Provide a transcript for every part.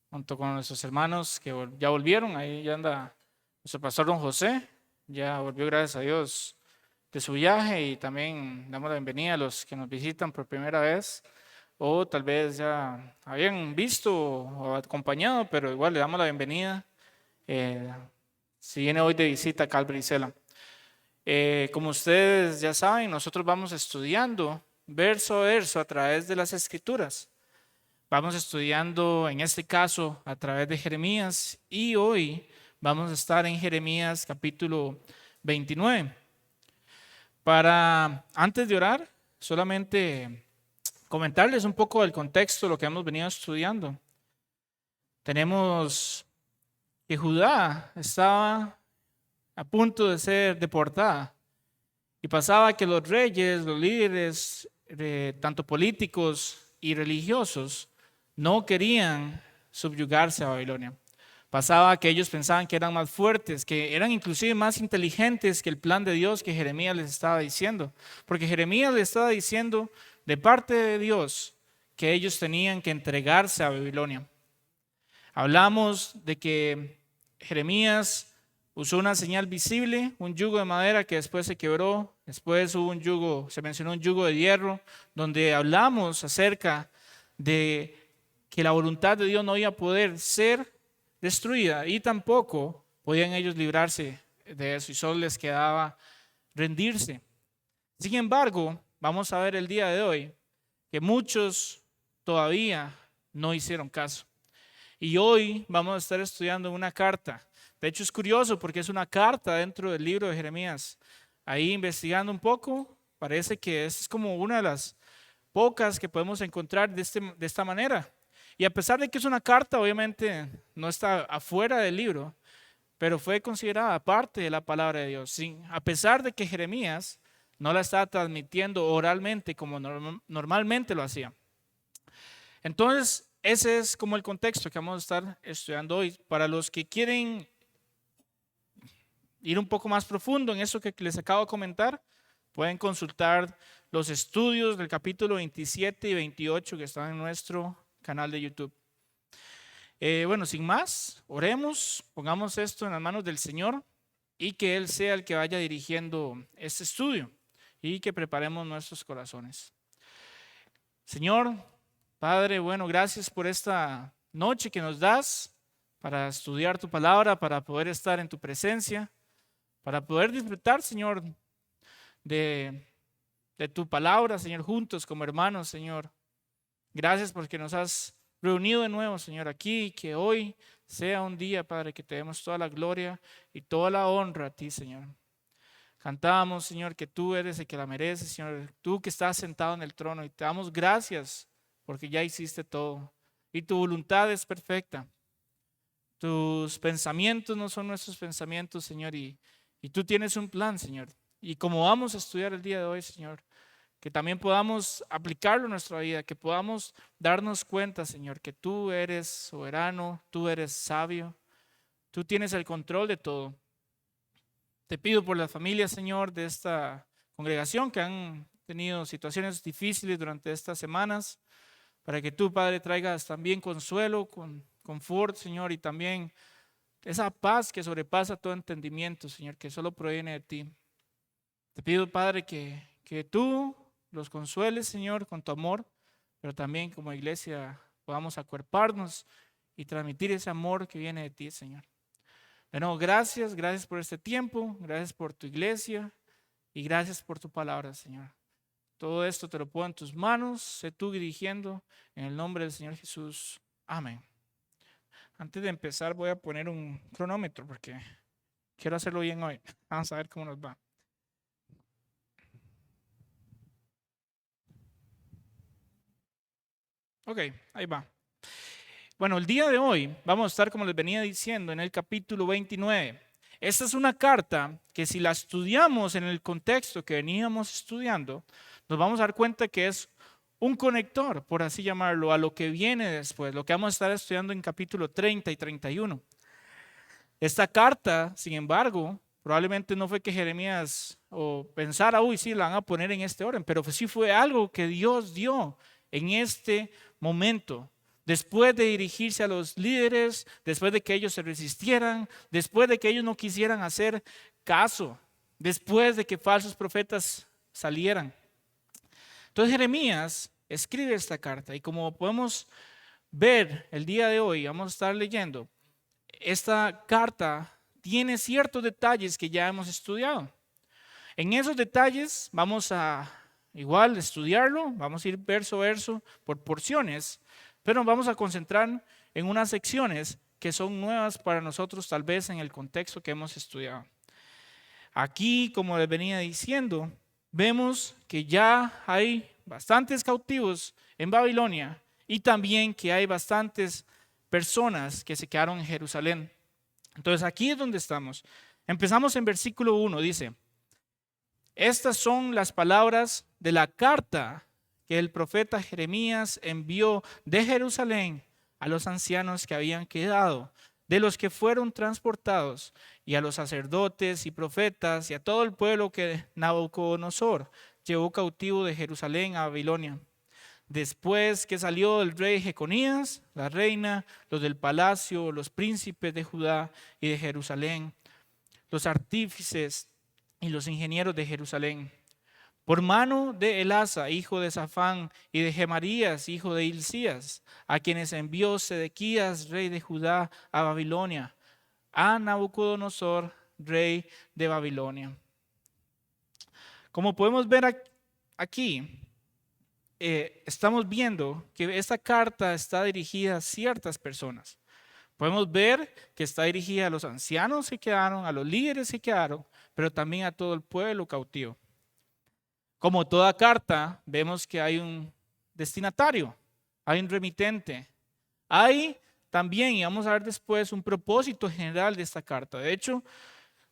Junto con nuestros hermanos que ya volvieron. Ahí ya anda nuestro pastor don José, ya volvió, gracias a Dios, de su viaje. Y también damos la bienvenida a los que nos visitan por primera vez o tal vez ya habían visto o acompañado, pero igual le damos la bienvenida si viene hoy de visita a Calvary Cela. Como ustedes ya saben, nosotros vamos estudiando verso a verso a través de las Escrituras. Vamos estudiando en este caso a través de Jeremías y hoy vamos a estar en Jeremías capítulo 29. Antes de orar, solamente comentarles un poco del contexto de lo que hemos venido estudiando. Tenemos que Judá estaba a punto de ser deportada y pasaba que los reyes, los líderes, tanto políticos y religiosos, no querían subyugarse a Babilonia. Pasaba que ellos pensaban que eran más fuertes, que eran inclusive más inteligentes que el plan de Dios que Jeremías les estaba diciendo. Porque Jeremías les estaba diciendo de parte de Dios que ellos tenían que entregarse a Babilonia. Hablamos de que Jeremías usó una señal visible, un yugo de madera que después se quebró, después se mencionó un yugo de hierro, donde hablamos acerca de que la voluntad de Dios no iba a poder ser destruida y tampoco podían ellos librarse de eso y solo les quedaba rendirse. Sin embargo, vamos a ver el día de hoy que muchos todavía no hicieron caso. Y hoy vamos a estar estudiando una carta. De hecho es curioso porque es una carta dentro del libro de Jeremías. Ahí investigando un poco, parece que es como una de las pocas que podemos encontrar de esta manera. Y a pesar de que es una carta, obviamente no está afuera del libro, pero fue considerada parte de la palabra de Dios. A pesar de que Jeremías no la estaba transmitiendo oralmente como normalmente lo hacía. Entonces, ese es como el contexto que vamos a estar estudiando hoy. Para los que quieren ir un poco más profundo en eso que les acabo de comentar, pueden consultar los estudios del capítulo 27 y 28 que están en nuestro canal de YouTube. Bueno, sin más, oremos, pongamos esto en las manos del Señor y que Él sea el que vaya dirigiendo este estudio y que preparemos nuestros corazones. Señor, Padre, bueno, gracias por esta noche que nos das para estudiar tu palabra, para poder estar en tu presencia, para poder disfrutar, Señor, de tu palabra, Señor, juntos como hermanos, Señor. Gracias porque nos has reunido de nuevo, Señor, aquí, y que hoy sea un día, Padre, que te demos toda la gloria y toda la honra a ti, Señor. Cantamos, Señor, que tú eres el que la mereces, Señor, tú que estás sentado en el trono, y te damos gracias porque ya hiciste todo y tu voluntad es perfecta. Tus pensamientos no son nuestros pensamientos, Señor, y tú tienes un plan, Señor. Y como vamos a estudiar el día de hoy, Señor, que también podamos aplicarlo en nuestra vida, que podamos darnos cuenta, Señor, que tú eres soberano, tú eres sabio, tú tienes el control de todo. Te pido por las familias, Señor, de esta congregación que han tenido situaciones difíciles durante estas semanas, para que tú, Padre, traigas también consuelo, confort, Señor, y también esa paz que sobrepasa todo entendimiento, Señor, que solo proviene de ti. Te pido, Padre, que tú los consueles, Señor, con tu amor, pero también como iglesia podamos acuerparnos y transmitir ese amor que viene de ti, Señor. De nuevo, gracias por este tiempo, gracias por tu iglesia y gracias por tu palabra, Señor. Todo esto te lo pongo en tus manos, sé tú dirigiendo en el nombre del Señor Jesús. Amén. Antes de empezar voy a poner un cronómetro porque quiero hacerlo bien hoy. Vamos a ver cómo nos va. Ok, ahí va. Bueno, el día de hoy vamos a estar, como les venía diciendo, en el capítulo 29. Esta es una carta que si la estudiamos en el contexto que veníamos estudiando, nos vamos a dar cuenta que es un conector, por así llamarlo, a lo que viene después, lo que vamos a estar estudiando en capítulo 30 y 31. Esta carta, sin embargo, probablemente no fue que Jeremías o pensara, uy, sí, la van a poner en este orden, pero sí fue algo que Dios dio en este momento después de dirigirse a los líderes, después de que ellos se resistieran, después de que ellos no quisieran hacer caso, después de que falsos profetas salieran. Entonces Jeremías escribe esta carta y como podemos ver el día de hoy, vamos a estar leyendo, esta carta tiene ciertos detalles que ya hemos estudiado. En esos detalles vamos a igual estudiarlo, vamos a ir verso a verso por porciones, pero nos vamos a concentrar en unas secciones que son nuevas para nosotros tal vez en el contexto que hemos estudiado. Aquí, como les venía diciendo, vemos que ya hay bastantes cautivos en Babilonia y también que hay bastantes personas que se quedaron en Jerusalén. Entonces aquí es donde estamos. Empezamos en versículo 1, dice: estas son las palabras de la carta que el profeta Jeremías envió de Jerusalén a los ancianos que habían quedado, de los que fueron transportados, y a los sacerdotes y profetas y a todo el pueblo que Nabucodonosor llevó cautivo de Jerusalén a Babilonia. Después que salió el rey Jeconías, la reina, los del palacio, los príncipes de Judá y de Jerusalén, los artífices y los ingenieros de Jerusalén, por mano de Elasa, hijo de Safán, y de Gemarías, hijo de Hilcías, a quienes envió Sedequías, rey de Judá, a Babilonia, a Nabucodonosor, rey de Babilonia. Como podemos ver aquí, estamos viendo que esta carta está dirigida a ciertas personas. Podemos ver que está dirigida a los ancianos que quedaron, a los líderes que quedaron, pero también a todo el pueblo cautivo. Como toda carta, vemos que hay un destinatario, hay un remitente. Hay también, y vamos a ver después, un propósito general de esta carta. De hecho,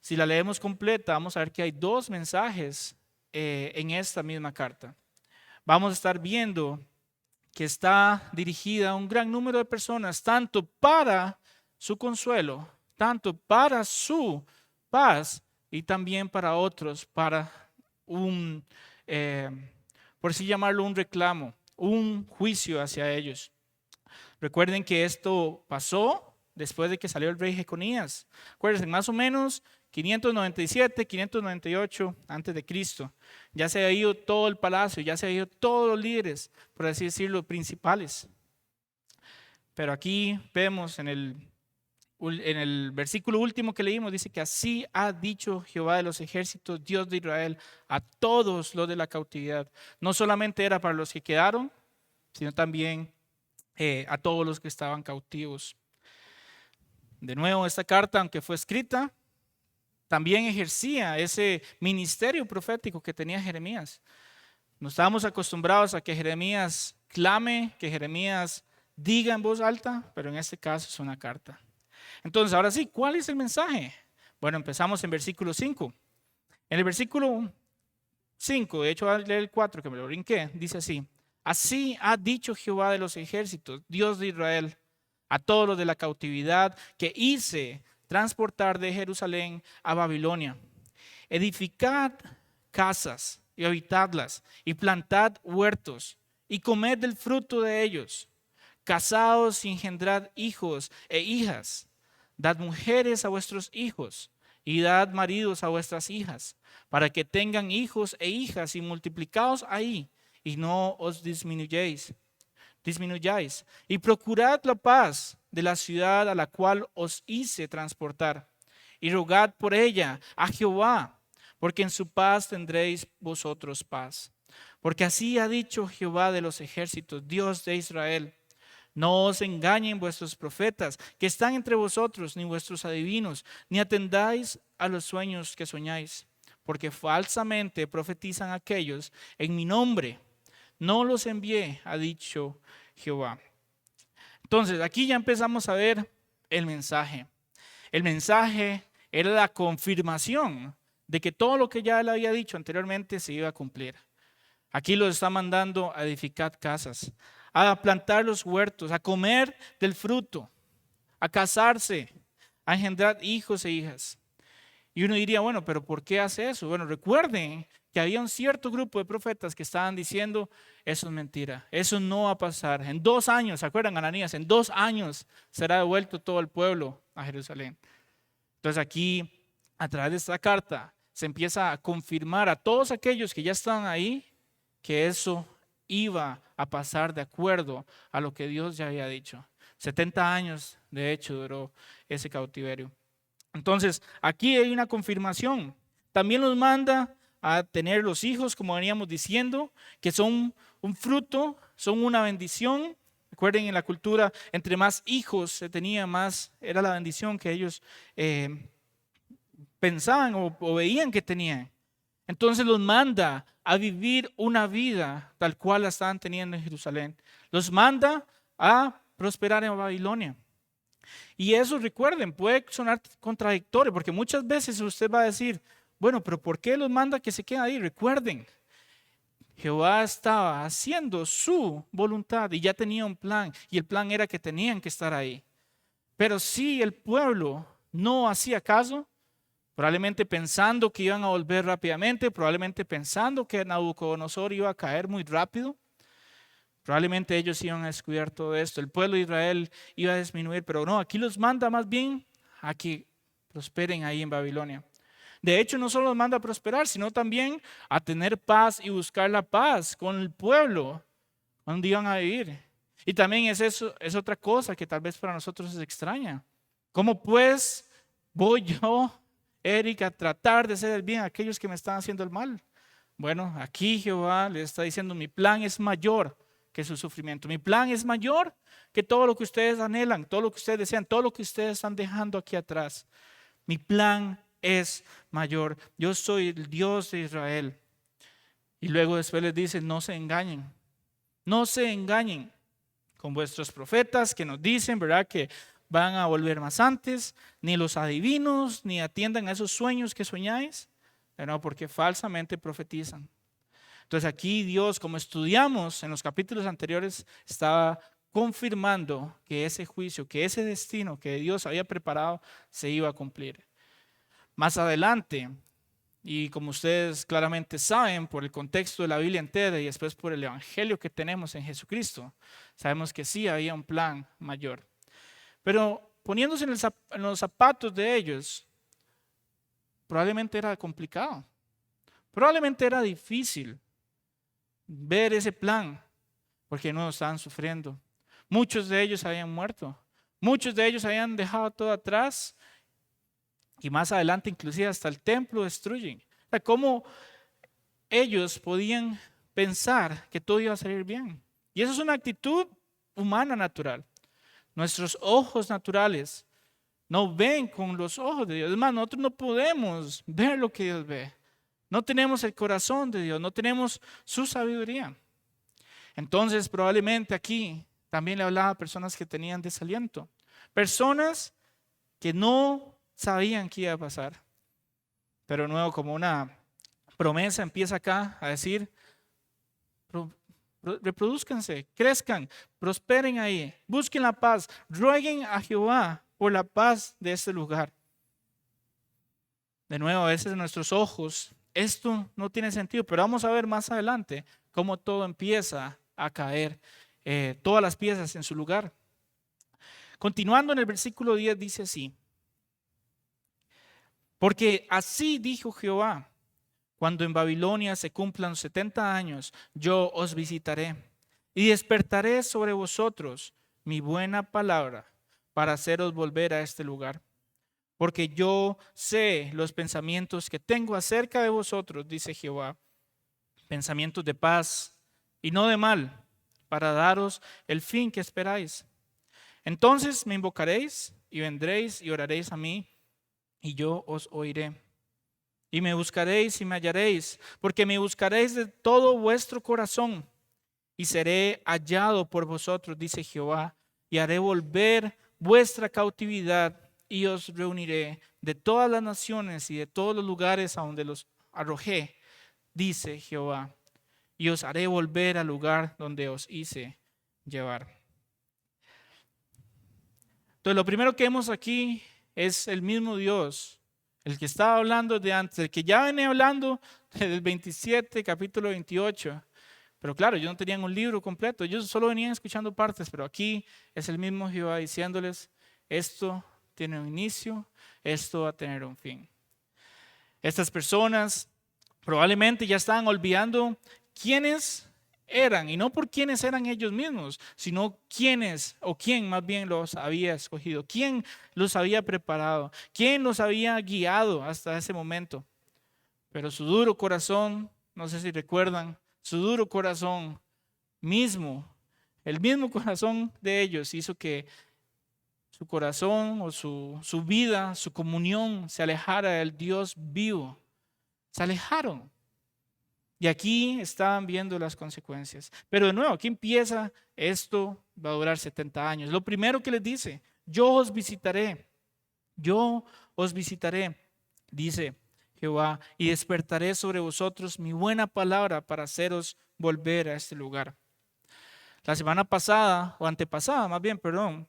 si la leemos completa, vamos a ver que hay dos mensajes en esta misma carta. Vamos a estar viendo que está dirigida a un gran número de personas, tanto para su consuelo, tanto para su paz y también para otros, para un, por así llamarlo, un reclamo, un juicio hacia ellos. Recuerden que esto pasó después de que salió el rey Jeconías. Acuérdense, más o menos 597, 598 antes de Cristo. Ya se había ido todo el palacio, ya se habían ido todos los líderes, por así decirlo, principales. Pero aquí vemos en el versículo último que leímos, dice que así ha dicho Jehová de los ejércitos, Dios de Israel, a todos los de la cautividad. No solamente era para los que quedaron, sino también a todos los que estaban cautivos. De nuevo, esta carta, aunque fue escrita, también ejercía ese ministerio profético que tenía Jeremías. No estábamos acostumbrados a que Jeremías clame, que Jeremías diga en voz alta, pero en este caso es una carta. Entonces, ahora sí, ¿cuál es el mensaje? Bueno, empezamos en versículo 5. En el versículo 5, de hecho voy a leer el 4 que me lo brinqué, dice así: así ha dicho Jehová de los ejércitos, Dios de Israel, a todos los de la cautividad que hice transportar de Jerusalén a Babilonia. Edificad casas y habitadlas, y plantad huertos, y comed del fruto de ellos. Casaos y engendrad hijos e hijas. Dad mujeres a vuestros hijos, y dad maridos a vuestras hijas, para que tengan hijos e hijas, y multiplicaos ahí, y no os disminuyáis. Y procurad la paz de la ciudad a la cual os hice transportar, y rogad por ella a Jehová, porque en su paz tendréis vosotros paz. Porque así ha dicho Jehová de los ejércitos, Dios de Israel: no os engañen vuestros profetas que están entre vosotros, ni vuestros adivinos, ni atendáis a los sueños que soñáis, porque falsamente profetizan aquellos en mi nombre. No los envié, ha dicho Jehová. Entonces, aquí ya empezamos a ver el mensaje. El mensaje era la confirmación de que todo lo que ya él había dicho anteriormente se iba a cumplir. Aquí los está mandando a edificar casas, a plantar los huertos, a comer del fruto, a casarse, a engendrar hijos e hijas. Y uno diría, bueno, pero ¿por qué hace eso? Bueno, recuerden que había un cierto grupo de profetas que estaban diciendo, eso es mentira, eso no va a pasar. En 2 años, ¿se acuerdan, Ananías? En 2 años será devuelto todo el pueblo a Jerusalén. Entonces aquí, a través de esta carta, se empieza a confirmar a todos aquellos que ya estaban ahí, que eso iba a pasar de acuerdo a lo que Dios ya había dicho. 70 años, de hecho, duró ese cautiverio. Entonces, aquí hay una confirmación. También nos manda a tener los hijos, como veníamos diciendo, que son un fruto, son una bendición. Recuerden, en la cultura, entre más hijos se tenía, más era la bendición que ellos pensaban o veían que tenían. Entonces los manda a vivir una vida tal cual la estaban teniendo en Jerusalén. Los manda a prosperar en Babilonia. Y eso, recuerden, puede sonar contradictorio, porque muchas veces usted va a decir, bueno, pero ¿por qué los manda que se queden ahí? Recuerden, Jehová estaba haciendo su voluntad y ya tenía un plan, y el plan era que tenían que estar ahí. Pero si el pueblo no hacía caso, probablemente pensando que iban a volver rápidamente, probablemente pensando que Nabucodonosor iba a caer muy rápido, probablemente ellos iban a descuidar todo esto. El pueblo de Israel iba a disminuir, pero no, aquí los manda más bien a que prosperen ahí en Babilonia. De hecho, no solo los manda a prosperar, sino también a tener paz y buscar la paz con el pueblo donde iban a vivir. Y también es otra cosa que tal vez para nosotros es extraña. ¿Cómo pues voy yo, Eric, a tratar de hacer el bien a aquellos que me están haciendo el mal? Bueno, aquí Jehová le está diciendo, mi plan es mayor que su sufrimiento. Mi plan es mayor que todo lo que ustedes anhelan, todo lo que ustedes desean, todo lo que ustedes están dejando aquí atrás. Mi plan es mayor. Yo soy el Dios de Israel. Y luego después les dice, no se engañen. No se engañen con vuestros profetas que nos dicen, ¿verdad?, que van a volver más antes, ni los adivinos, ni atiendan a esos sueños que soñáis, no, porque falsamente profetizan. Entonces aquí Dios, como estudiamos en los capítulos anteriores, estaba confirmando que ese juicio, que ese destino que Dios había preparado se iba a cumplir. Más adelante, y como ustedes claramente saben por el contexto de la Biblia entera y después por el evangelio que tenemos en Jesucristo, sabemos que sí había un plan mayor. Pero poniéndose en los zapatos de ellos, probablemente era complicado, probablemente era difícil ver ese plan, porque no estaban sufriendo. Muchos de ellos habían muerto, muchos de ellos habían dejado todo atrás y más adelante inclusive hasta el templo destruyen. O sea, ¿cómo ellos podían pensar que todo iba a salir bien? Y eso es una actitud humana natural. Nuestros ojos naturales no ven con los ojos de Dios. Es más, nosotros no podemos ver lo que Dios ve. No tenemos el corazón de Dios, no tenemos su sabiduría. Entonces, probablemente aquí también le hablaba a personas que tenían desaliento. Personas que no sabían qué iba a pasar. Pero de nuevo, como una promesa empieza acá a decir, reproduzcanse, crezcan, prosperen ahí, busquen la paz, rueguen a Jehová por la paz de este lugar. De nuevo, a veces en nuestros ojos esto no tiene sentido, pero vamos a ver más adelante cómo todo empieza a caer, todas las piezas en su lugar. Continuando en el versículo 10 dice así, porque así dijo Jehová, cuando en Babilonia se cumplan 70 años, yo os visitaré y despertaré sobre vosotros mi buena palabra para haceros volver a este lugar. Porque yo sé los pensamientos que tengo acerca de vosotros, dice Jehová, pensamientos de paz y no de mal, para daros el fin que esperáis. Entonces me invocaréis y vendréis y oraréis a mí, y yo os oiré. Y me buscaréis y me hallaréis, porque me buscaréis de todo vuestro corazón, y seré hallado por vosotros, dice Jehová, y haré volver vuestra cautividad, y os reuniré de todas las naciones y de todos los lugares a donde los arrojé, dice Jehová, y os haré volver al lugar donde os hice llevar. Entonces, lo primero que vemos aquí es el mismo Dios, el que estaba hablando de antes, el que ya venía hablando del 27, capítulo 28. Pero claro, ellos no tenían un libro completo, ellos solo venían escuchando partes, pero aquí es el mismo Jehová diciéndoles, esto tiene un inicio, esto va a tener un fin. Estas personas probablemente ya estaban olvidando quiénes eran, y no por quiénes eran ellos mismos, sino quiénes o quién más bien los había escogido, quién los había preparado, quién los había guiado hasta ese momento. Pero su duro corazón, no sé si recuerdan, su duro corazón mismo, el mismo corazón de ellos hizo que su corazón o su vida, su comunión se alejara del Dios vivo. Se alejaron. Y aquí estaban viendo las consecuencias. Pero de nuevo, aquí empieza, esto va a durar 70 años. Lo primero que les dice, yo os visitaré, dice Jehová, y despertaré sobre vosotros mi buena palabra para haceros volver a este lugar. La semana pasada, o antepasada más bien, perdón,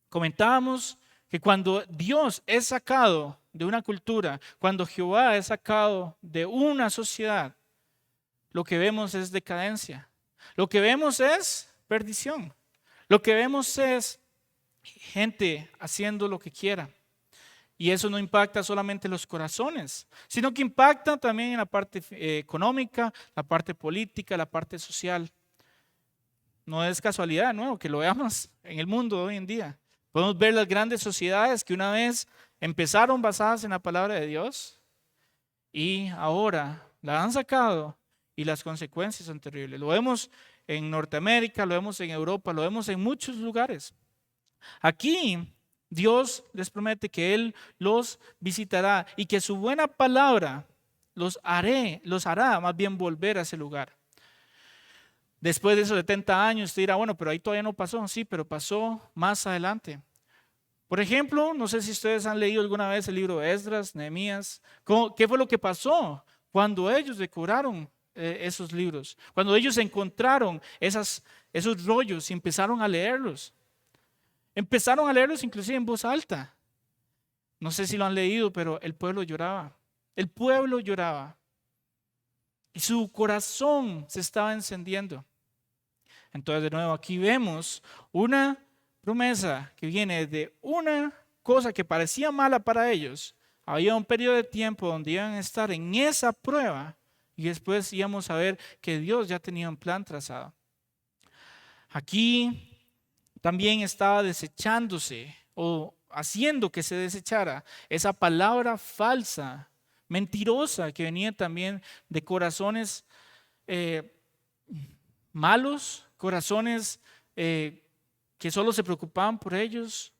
comentábamos que cuando Dios es sacado de una cultura, cuando Jehová es sacado de una sociedad, lo que vemos es decadencia. Lo que vemos es perdición. Lo que vemos es gente haciendo lo que quiera. Y eso no impacta solamente los corazones, sino que impacta también en la parte económica, la parte política, la parte social. No es casualidad, ¿no?, que lo veamos en el mundo de hoy en día. Podemos ver las grandes sociedades que una vez empezaron basadas en la palabra de Dios y ahora la han sacado y las consecuencias son terribles. Lo vemos en Norteamérica, lo vemos en Europa, lo vemos en muchos lugares. Aquí Dios les promete que Él los visitará y que su buena palabra los hará más bien volver a ese lugar. Después de esos 70 años, usted dirá, bueno, pero ahí todavía no pasó. Sí, pero pasó más adelante. Por ejemplo, no sé si ustedes han leído alguna vez el libro de Esdras, Nehemías. ¿Qué fue lo que pasó cuando ellos decoraron esos libros? Cuando ellos encontraron esos rollos y empezaron a leerlos. Empezaron a leerlos inclusive en voz alta. No sé si lo han leído, pero el pueblo lloraba. El pueblo lloraba. Y su corazón se estaba encendiendo. Entonces, de nuevo, aquí vemos una promesa que viene de una cosa que parecía mala para ellos. Había un periodo de tiempo donde iban a estar en esa prueba y después íbamos a ver que Dios ya tenía un plan trazado. Aquí también estaba desechándose o haciendo que se desechara esa palabra falsa, mentirosa, que venía también de corazones malos, corazones que solo se preocupaban por ellos,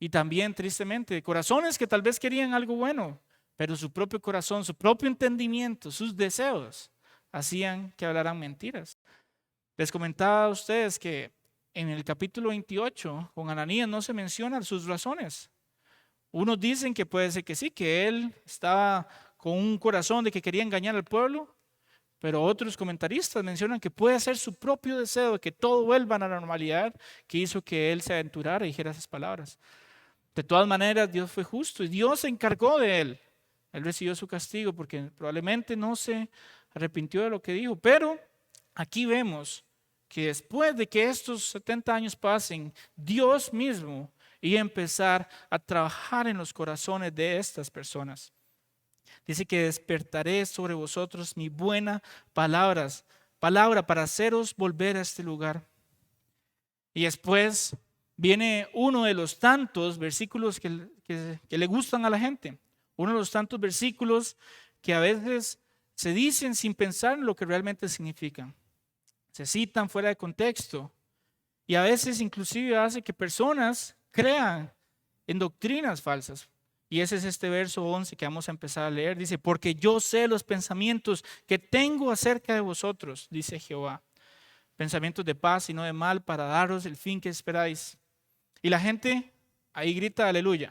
y también tristemente corazones que tal vez querían algo bueno, pero su propio corazón, su propio entendimiento, sus deseos hacían que hablaran mentiras. Les comentaba a ustedes que en el capítulo 28 con Ananías no se mencionan sus razones. Unos dicen que puede ser que sí, que él estaba con un corazón de que quería engañar al pueblo, pero otros comentaristas mencionan que puede ser su propio deseo de que todo vuelva a la normalidad que hizo que él se aventurara y dijera esas palabras. De todas maneras, Dios fue justo y Dios se encargó de él. Él recibió su castigo porque probablemente no se arrepintió de lo que dijo. Pero aquí vemos que después de que estos 70 años pasen, Dios mismo iba a empezar a trabajar en los corazones de estas personas. Dice que despertaré sobre vosotros mi buena palabra para haceros volver a este lugar. Y después viene uno de los tantos versículos que le gustan a la gente. Uno de los tantos versículos que a veces se dicen sin pensar en lo que realmente significan. Se citan fuera de contexto y a veces inclusive hace que personas crean en doctrinas falsas. Y ese es este verso 11 que vamos a empezar a leer. Dice, porque yo sé los pensamientos que tengo acerca de vosotros, dice Jehová. Pensamientos de paz y no de mal para daros el fin que esperáis. Y la gente ahí grita aleluya.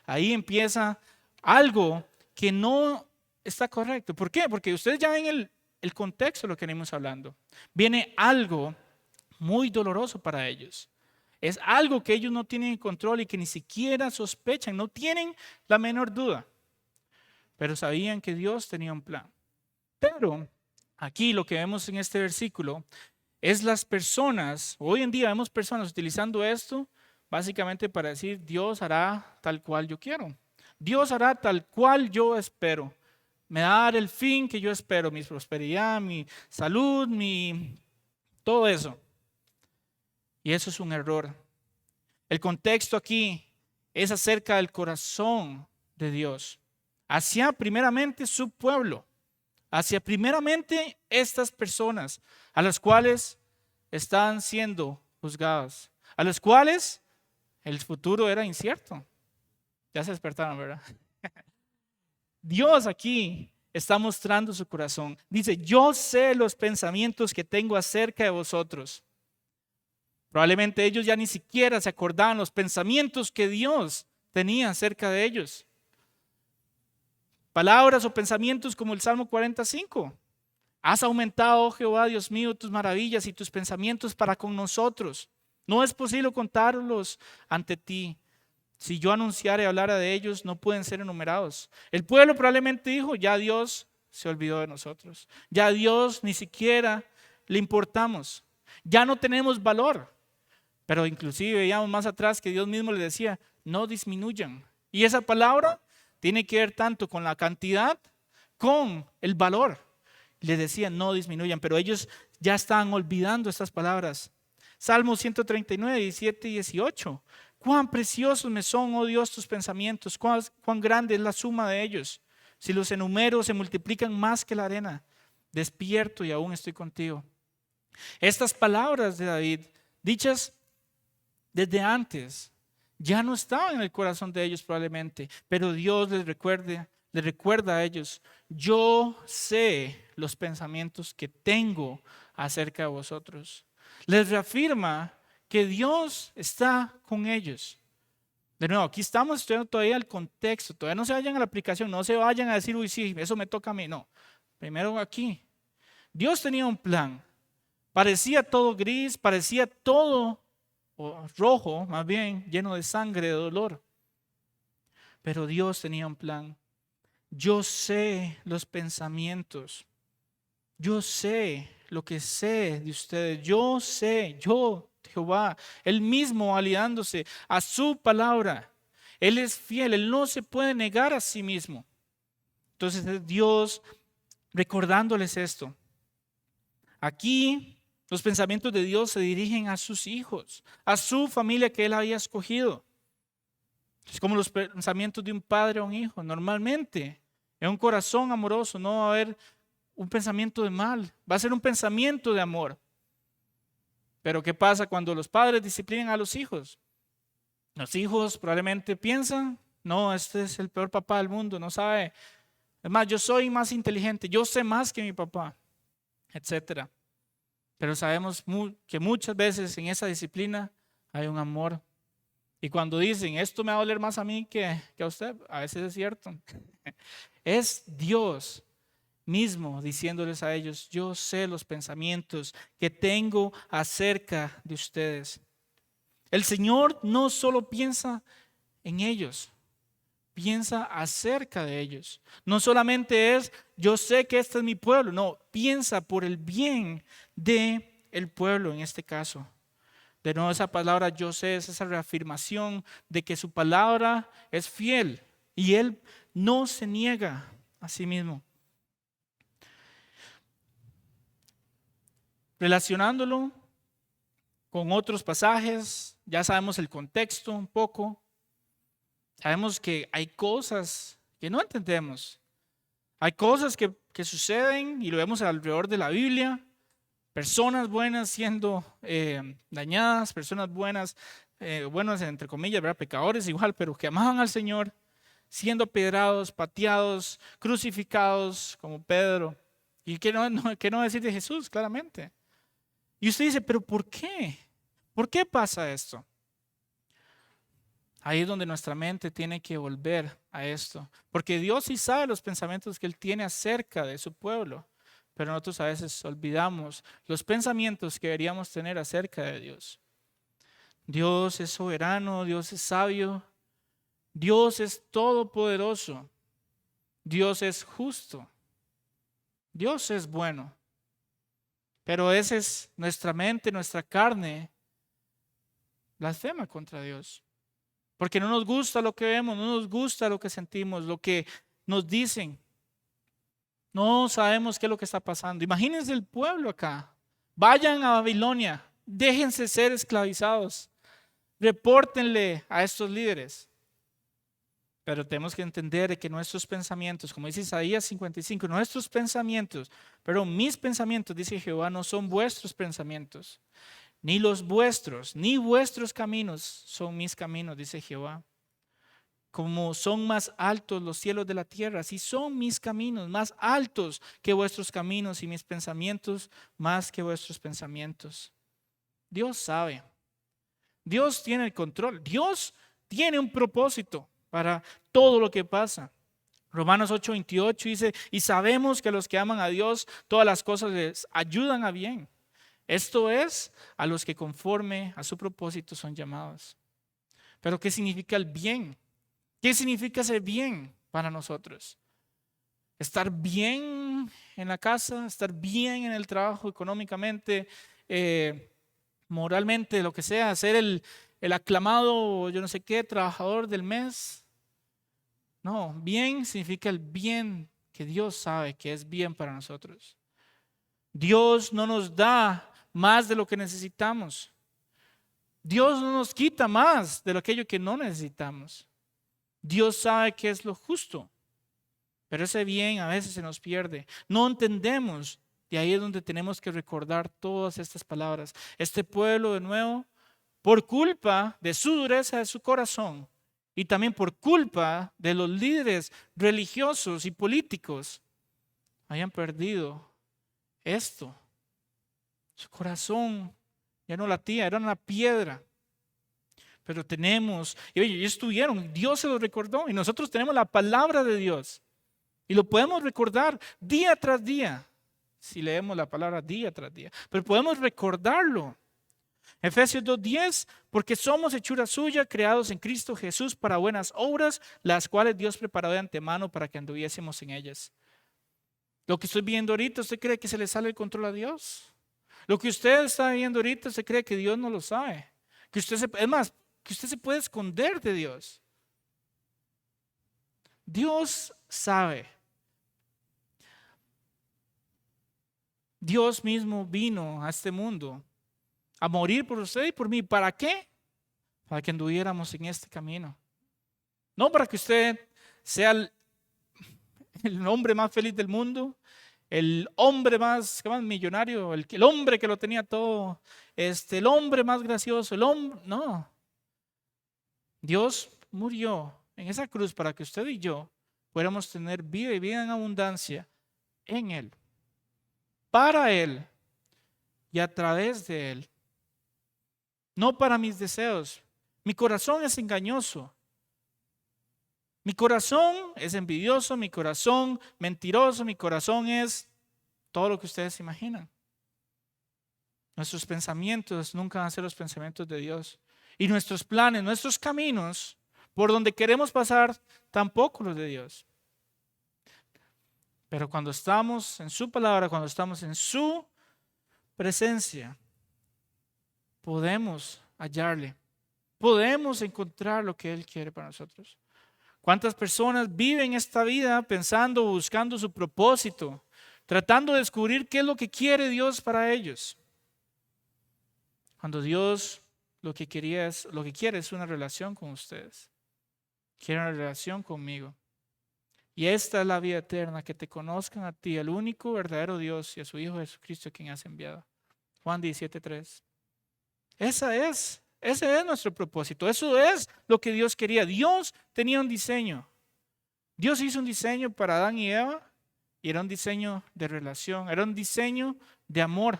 Ahí empieza algo que no está correcto. ¿Por qué? Porque ustedes ya ven el contexto de lo que venimos hablando. Viene algo muy doloroso para ellos. Es algo que ellos no tienen control y que ni siquiera sospechan, no tienen la menor duda. pero sabían que Dios tenía un plan. Pero aquí lo que vemos en este versículo es las personas, hoy en día vemos personas utilizando esto básicamente para decir, Dios hará tal cual yo quiero. Dios hará tal cual yo espero. Me va a dar el fin que yo espero, mi prosperidad, mi salud, todo eso. Y eso es un error. El contexto aquí es acerca del corazón de Dios, hacia primeramente su pueblo, hacia primeramente estas personas a las cuales están siendo juzgadas, a las cuales el futuro era incierto. Ya se despertaron, ¿verdad? Dios aquí está mostrando su corazón. Dice, yo sé los pensamientos que tengo acerca de vosotros. Probablemente ellos ya ni siquiera se acordaban los pensamientos que Dios tenía acerca de ellos. Palabras o pensamientos como el Salmo 45. Has aumentado, oh Jehová, Dios mío, tus maravillas y tus pensamientos para con nosotros. No es posible contarlos ante ti. Si yo anunciara y hablara de ellos, no pueden ser enumerados. El pueblo probablemente dijo, ya Dios se olvidó de nosotros. Ya Dios ni siquiera le importamos. Ya no tenemos valor. Pero inclusive veíamos más atrás que Dios mismo le decía, no disminuyan. Y esa palabra tiene que ver tanto con la cantidad, con el valor. Le decía, no disminuyan, pero ellos ya estaban olvidando estas palabras. Salmo 139, 17 y 18. Cuán preciosos me son, oh Dios, tus pensamientos, cuán grande es la suma de ellos. Si los enumero, se multiplican más que la arena. Despierto y aún estoy contigo. Estas palabras de David, dichas desde antes, ya no estaban en el corazón de ellos probablemente, pero Dios les recuerda a ellos, yo sé los pensamientos que tengo acerca de vosotros. Les reafirma que Dios está con ellos. De nuevo, aquí estamos estudiando todavía el contexto, todavía no se vayan a la aplicación, no se vayan a decir, uy, sí, eso me toca a mí. No, primero aquí. Dios tenía un plan. Parecía todo gris, parecía todo rojo, más bien, lleno de sangre, de dolor. Pero Dios tenía un plan. Yo sé los pensamientos. Yo sé lo que sé de ustedes. Yo sé, yo, Jehová, Él mismo aliándose a su palabra. Él es fiel, Él no se puede negar a sí mismo. Entonces es Dios recordándoles esto. Aquí los pensamientos de Dios se dirigen a sus hijos, a su familia que Él había escogido. Es como los pensamientos de un padre a un hijo. Normalmente, en un corazón amoroso no va a haber un pensamiento de mal, va a ser un pensamiento de amor. Pero ¿qué pasa cuando los padres disciplinan a los hijos? Los hijos probablemente piensan, no, este es el peor papá del mundo, no sabe. Es más, yo soy más inteligente, yo sé más que mi papá, etcétera. Pero sabemos que muchas veces en esa disciplina hay un amor. Y cuando dicen, esto me va a doler más a mí que a usted, a veces es cierto. Es Dios mismo diciéndoles a ellos, yo sé los pensamientos que tengo acerca de ustedes. El Señor no solo piensa en ellos, piensa acerca de ellos. No solamente es, yo sé que este es mi pueblo, no, piensa por el bien del pueblo en este caso. De nuevo esa palabra yo sé es esa reafirmación de que su palabra es fiel y Él no se niega a sí mismo. Relacionándolo con otros pasajes, ya sabemos el contexto un poco. Sabemos que hay cosas que no entendemos. Hay cosas que suceden y lo vemos alrededor de la Biblia. Personas buenas siendo dañadas, personas buenas, buenas entre comillas, ¿verdad? Pecadores igual, pero que amaban al Señor, siendo apedreados, pateados, crucificados como Pedro. ¿Y qué no decir de Jesús? Claramente. Y usted dice, ¿pero por qué? ¿Por qué pasa esto? Ahí es donde nuestra mente tiene que volver a esto. Porque Dios sí sabe los pensamientos que Él tiene acerca de su pueblo. Pero nosotros a veces olvidamos los pensamientos que deberíamos tener acerca de Dios. Dios es soberano, Dios es sabio, Dios es todopoderoso. Dios es justo. Dios es bueno. Pero esa es nuestra mente, nuestra carne, blasfema contra Dios. Porque no nos gusta lo que vemos, no nos gusta lo que sentimos, lo que nos dicen. No sabemos qué es lo que está pasando. Imagínense el pueblo acá. Vayan a Babilonia, déjense ser esclavizados, repórtenle a estos líderes. Pero tenemos que entender que nuestros pensamientos, como dice Isaías 55, nuestros pensamientos, pero mis pensamientos, dice Jehová, no son vuestros pensamientos, ni los vuestros, ni vuestros caminos son mis caminos, dice Jehová. Como son más altos los cielos de la tierra, así son mis caminos, más altos que vuestros caminos, y mis pensamientos más que vuestros pensamientos. Dios sabe. Dios tiene el control. Dios tiene un propósito para todo lo que pasa. Romanos 8:28 dice, y sabemos que a los que aman a Dios, todas las cosas les ayudan a bien. Esto es, a los que conforme a su propósito son llamados. Pero ¿qué significa el bien? ¿Qué significa ser bien para nosotros? Estar bien en la casa, estar bien en el trabajo, económicamente, moralmente, lo que sea, ser el aclamado, yo no sé qué, trabajador del mes. No, bien significa el bien que Dios sabe que es bien para nosotros. Dios no nos da más de lo que necesitamos. Dios no nos quita más de aquello que no necesitamos. Dios sabe que es lo justo, pero ese bien a veces se nos pierde. No entendemos. Y ahí es donde tenemos que recordar todas estas palabras. Este pueblo, de nuevo, por culpa de su dureza de su corazón y también por culpa de los líderes religiosos y políticos, hayan perdido esto. Su corazón ya no latía, era una piedra. Pero tenemos, y oye, ellos estuvieron, Dios se lo recordó, y nosotros tenemos la palabra de Dios. Y lo podemos recordar día tras día, si leemos la palabra día tras día. Pero podemos recordarlo. Efesios 2:10, porque somos hechura suya, creados en Cristo Jesús para buenas obras, las cuales Dios preparó de antemano para que anduviésemos en ellas. Lo que estoy viendo ahorita, ¿usted cree que se le sale el control a Dios? Lo que usted está viendo ahorita, ¿usted cree que Dios no lo sabe? Es más, que usted se puede esconder de Dios. Dios sabe. Dios mismo vino a este mundo a morir por usted y por mí. ¿Para qué? Para que anduviéramos en este camino. No para que usted sea el hombre más feliz del mundo, el hombre más millonario, el hombre que lo tenía todo, el hombre más gracioso, no. Dios murió en esa cruz para que usted y yo pudiéramos tener vida y vida en abundancia en Él, para Él y a través de Él. No para mis deseos. Mi corazón es engañoso. Mi corazón es envidioso, mi corazón mentiroso, mi corazón es todo lo que ustedes imaginan. Nuestros pensamientos nunca van a ser los pensamientos de Dios. Y nuestros planes, nuestros caminos, por donde queremos pasar, tampoco los de Dios. Pero cuando estamos en su palabra, cuando estamos en su presencia, podemos hallarle. Podemos encontrar lo que Él quiere para nosotros. ¿Cuántas personas viven esta vida pensando, buscando su propósito, tratando de descubrir qué es lo que quiere Dios para ellos? Cuando Dios lo que quiere es una relación con ustedes. Quiere una relación conmigo. Y esta es la vida eterna, que te conozcan a ti, el único verdadero Dios, y a su Hijo Jesucristo, quien has enviado. Juan 17:3. Ese es nuestro propósito. Eso es lo que Dios quería. Dios tenía un diseño. Dios hizo un diseño para Adán y Eva, y era un diseño de relación, era un diseño de amor,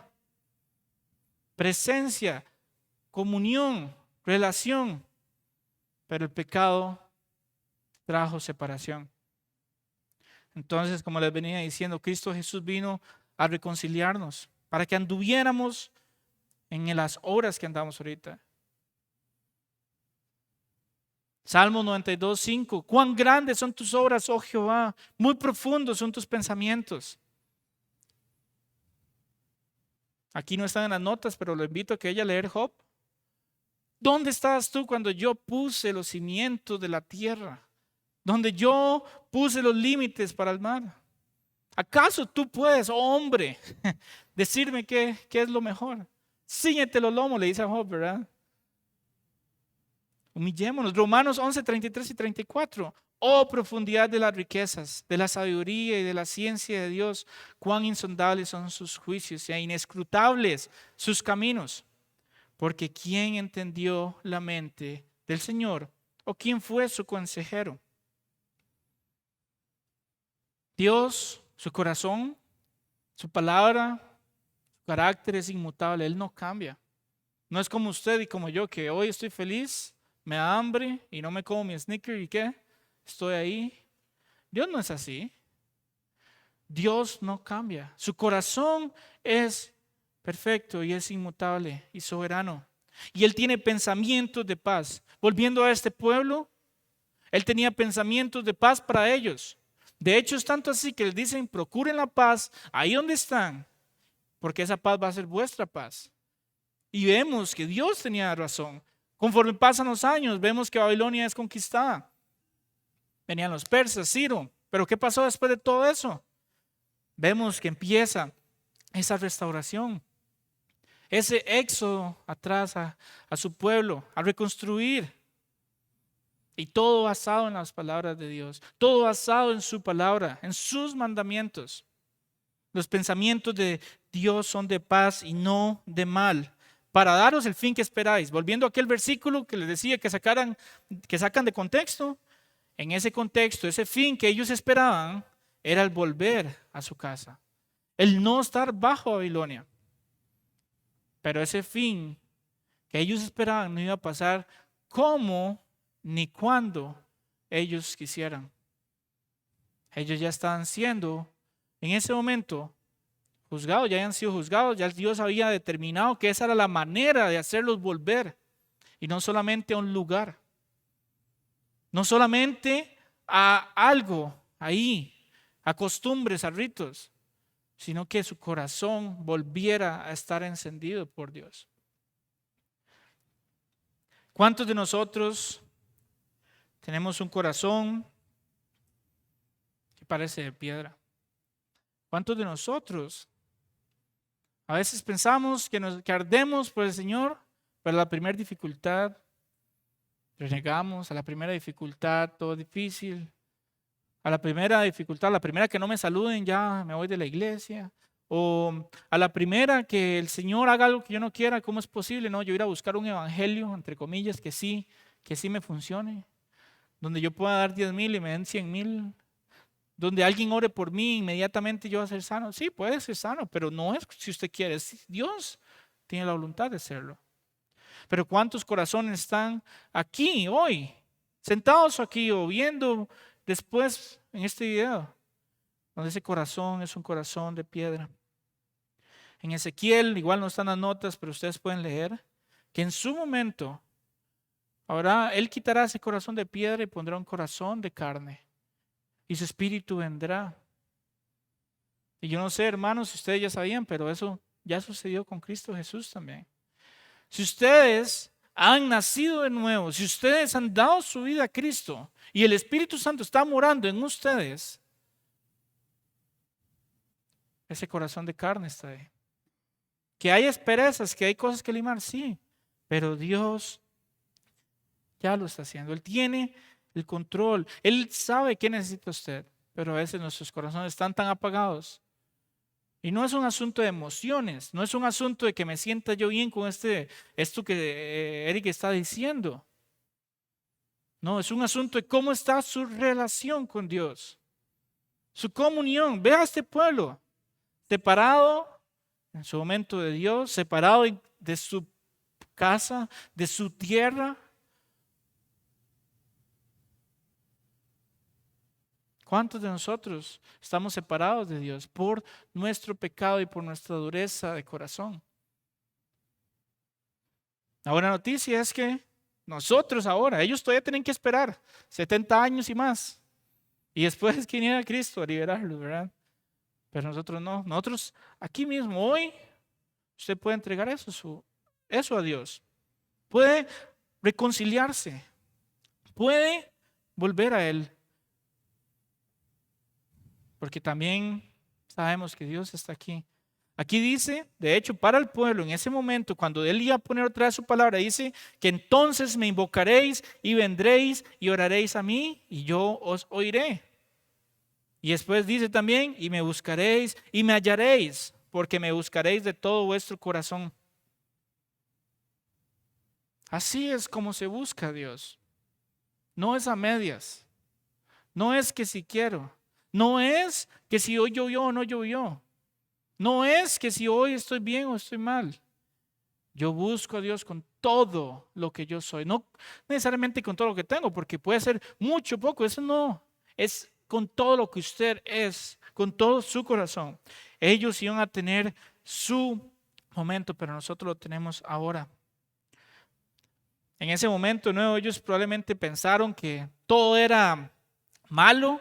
presencia, comunión, relación. Pero el pecado trajo separación. Entonces, como les venía diciendo, Cristo Jesús vino a reconciliarnos para que anduviéramos en las obras que andamos ahorita. Salmo 92:5. Cuán grandes son tus obras, oh Jehová, muy profundos son tus pensamientos. Aquí no están en las notas, pero lo invito a que ella lea Job. ¿Dónde estabas tú cuando yo puse los cimientos de la tierra? Donde yo puse los límites para el mar. ¿Acaso tú puedes, oh hombre, decirme qué es lo mejor? Cíñete los lomos, le dice a Job, ¿verdad? Humillémonos. Romanos 11:33 y 34. Oh profundidad de las riquezas, de la sabiduría y de la ciencia de Dios, cuán insondables son sus juicios e inescrutables sus caminos. Porque ¿quién entendió la mente del Señor? ¿O quién fue su consejero? Dios, su corazón, su palabra, su carácter es inmutable. Él no cambia. No es como usted y como yo, que hoy estoy feliz, me da hambre y no me como mi sneaker y ¿qué? Estoy ahí. Dios no es así. Dios no cambia. Su corazón es perfecto y es inmutable y soberano. Y Él tiene pensamientos de paz. Volviendo a este pueblo, Él tenía pensamientos de paz para ellos. De hecho, es tanto así que les dicen, procuren la paz ahí donde están, porque esa paz va a ser vuestra paz. Y vemos que Dios tenía razón. Conforme pasan los años, vemos que Babilonia es conquistada. Venían los persas, Ciro. Pero ¿qué pasó después de todo eso? Vemos que empieza esa restauración, ese éxodo atrás a su pueblo, a reconstruir. Y todo basado en las palabras de Dios, todo basado en su palabra, en sus mandamientos. Los pensamientos de Dios son de paz y no de mal, para daros el fin que esperáis. Volviendo a aquel versículo que les decía que sacan de contexto, en ese contexto, ese fin que ellos esperaban era el volver a su casa, el no estar bajo Babilonia. Pero ese fin que ellos esperaban no iba a pasar como ni cuando ellos quisieran. Ellos ya estaban siendo, en ese momento, juzgados, ya habían sido juzgados, ya Dios había determinado que esa era la manera de hacerlos volver. Y no solamente a un lugar, no solamente a algo ahí, a costumbres, a ritos, sino que su corazón volviera a estar encendido por Dios. ¿Cuántos de nosotros tenemos un corazón que parece de piedra? ¿Cuántos de nosotros a veces pensamos que ardemos por el Señor, pero a la primera dificultad renegamos, a la primera dificultad todo difícil, a la primera dificultad, a la primera que no me saluden ya me voy de la iglesia, o a la primera que el Señor haga algo que yo no quiera? ¿Cómo es posible? No, yo ir a buscar un evangelio, entre comillas, que sí me funcione, donde yo pueda dar 10,000 y me den 100,000, donde alguien ore por mí, inmediatamente yo voy a ser sano. Sí, puede ser sano, pero no es si usted quiere, Dios tiene la voluntad de hacerlo. Pero ¿cuántos corazones están aquí hoy, sentados aquí o viendo después en este video, donde ese corazón es un corazón de piedra? En Ezequiel, igual no están las notas, pero ustedes pueden leer, que en su momento, ahora Él quitará ese corazón de piedra y pondrá un corazón de carne. Y su espíritu vendrá. Y yo no sé, hermanos, si ustedes ya sabían, pero eso ya sucedió con Cristo Jesús también. Si ustedes han nacido de nuevo, si ustedes han dado su vida a Cristo y el Espíritu Santo está morando en ustedes, ese corazón de carne está ahí. Que hay asperezas, que hay cosas que limar, sí, pero Dios ya lo está haciendo. Él tiene el control. Él sabe qué necesita usted, pero a veces nuestros corazones están tan apagados. Y no es un asunto de emociones, no es un asunto de que me sienta yo bien con esto que Eric está diciendo. No, es un asunto de cómo está su relación con Dios, su comunión. Ve a este pueblo separado en su momento de Dios, separado de su casa, de su tierra. ¿Cuántos de nosotros estamos separados de Dios por nuestro pecado y por nuestra dureza de corazón? La buena noticia es que Nosotros ahora, ellos todavía tienen que esperar 70 años y más. Y después que viniera Cristo a liberarlos, ¿verdad? Pero nosotros no. Nosotros aquí mismo, hoy, usted puede entregar eso a Dios. Puede reconciliarse. Puede volver a Él. Porque también sabemos que Dios está aquí. Aquí dice, de hecho, para el pueblo, en ese momento, cuando Él iba a poner otra vez su palabra, dice que entonces me invocaréis y vendréis y oraréis a mí y yo os oiré. Y después dice también, y me buscaréis y me hallaréis, porque me buscaréis de todo vuestro corazón. Así es como se busca a Dios. No es a medias. No es que si quiero. No es que si hoy llovió o no llovió. No es que si hoy estoy bien o estoy mal. Yo busco a Dios con todo lo que yo soy. No necesariamente con todo lo que tengo, porque puede ser mucho o poco. Eso no. Es con todo lo que usted es, con todo su corazón. Ellos iban a tener su momento, pero nosotros lo tenemos ahora. En ese momento, ¿no? Ellos probablemente pensaron que todo era malo,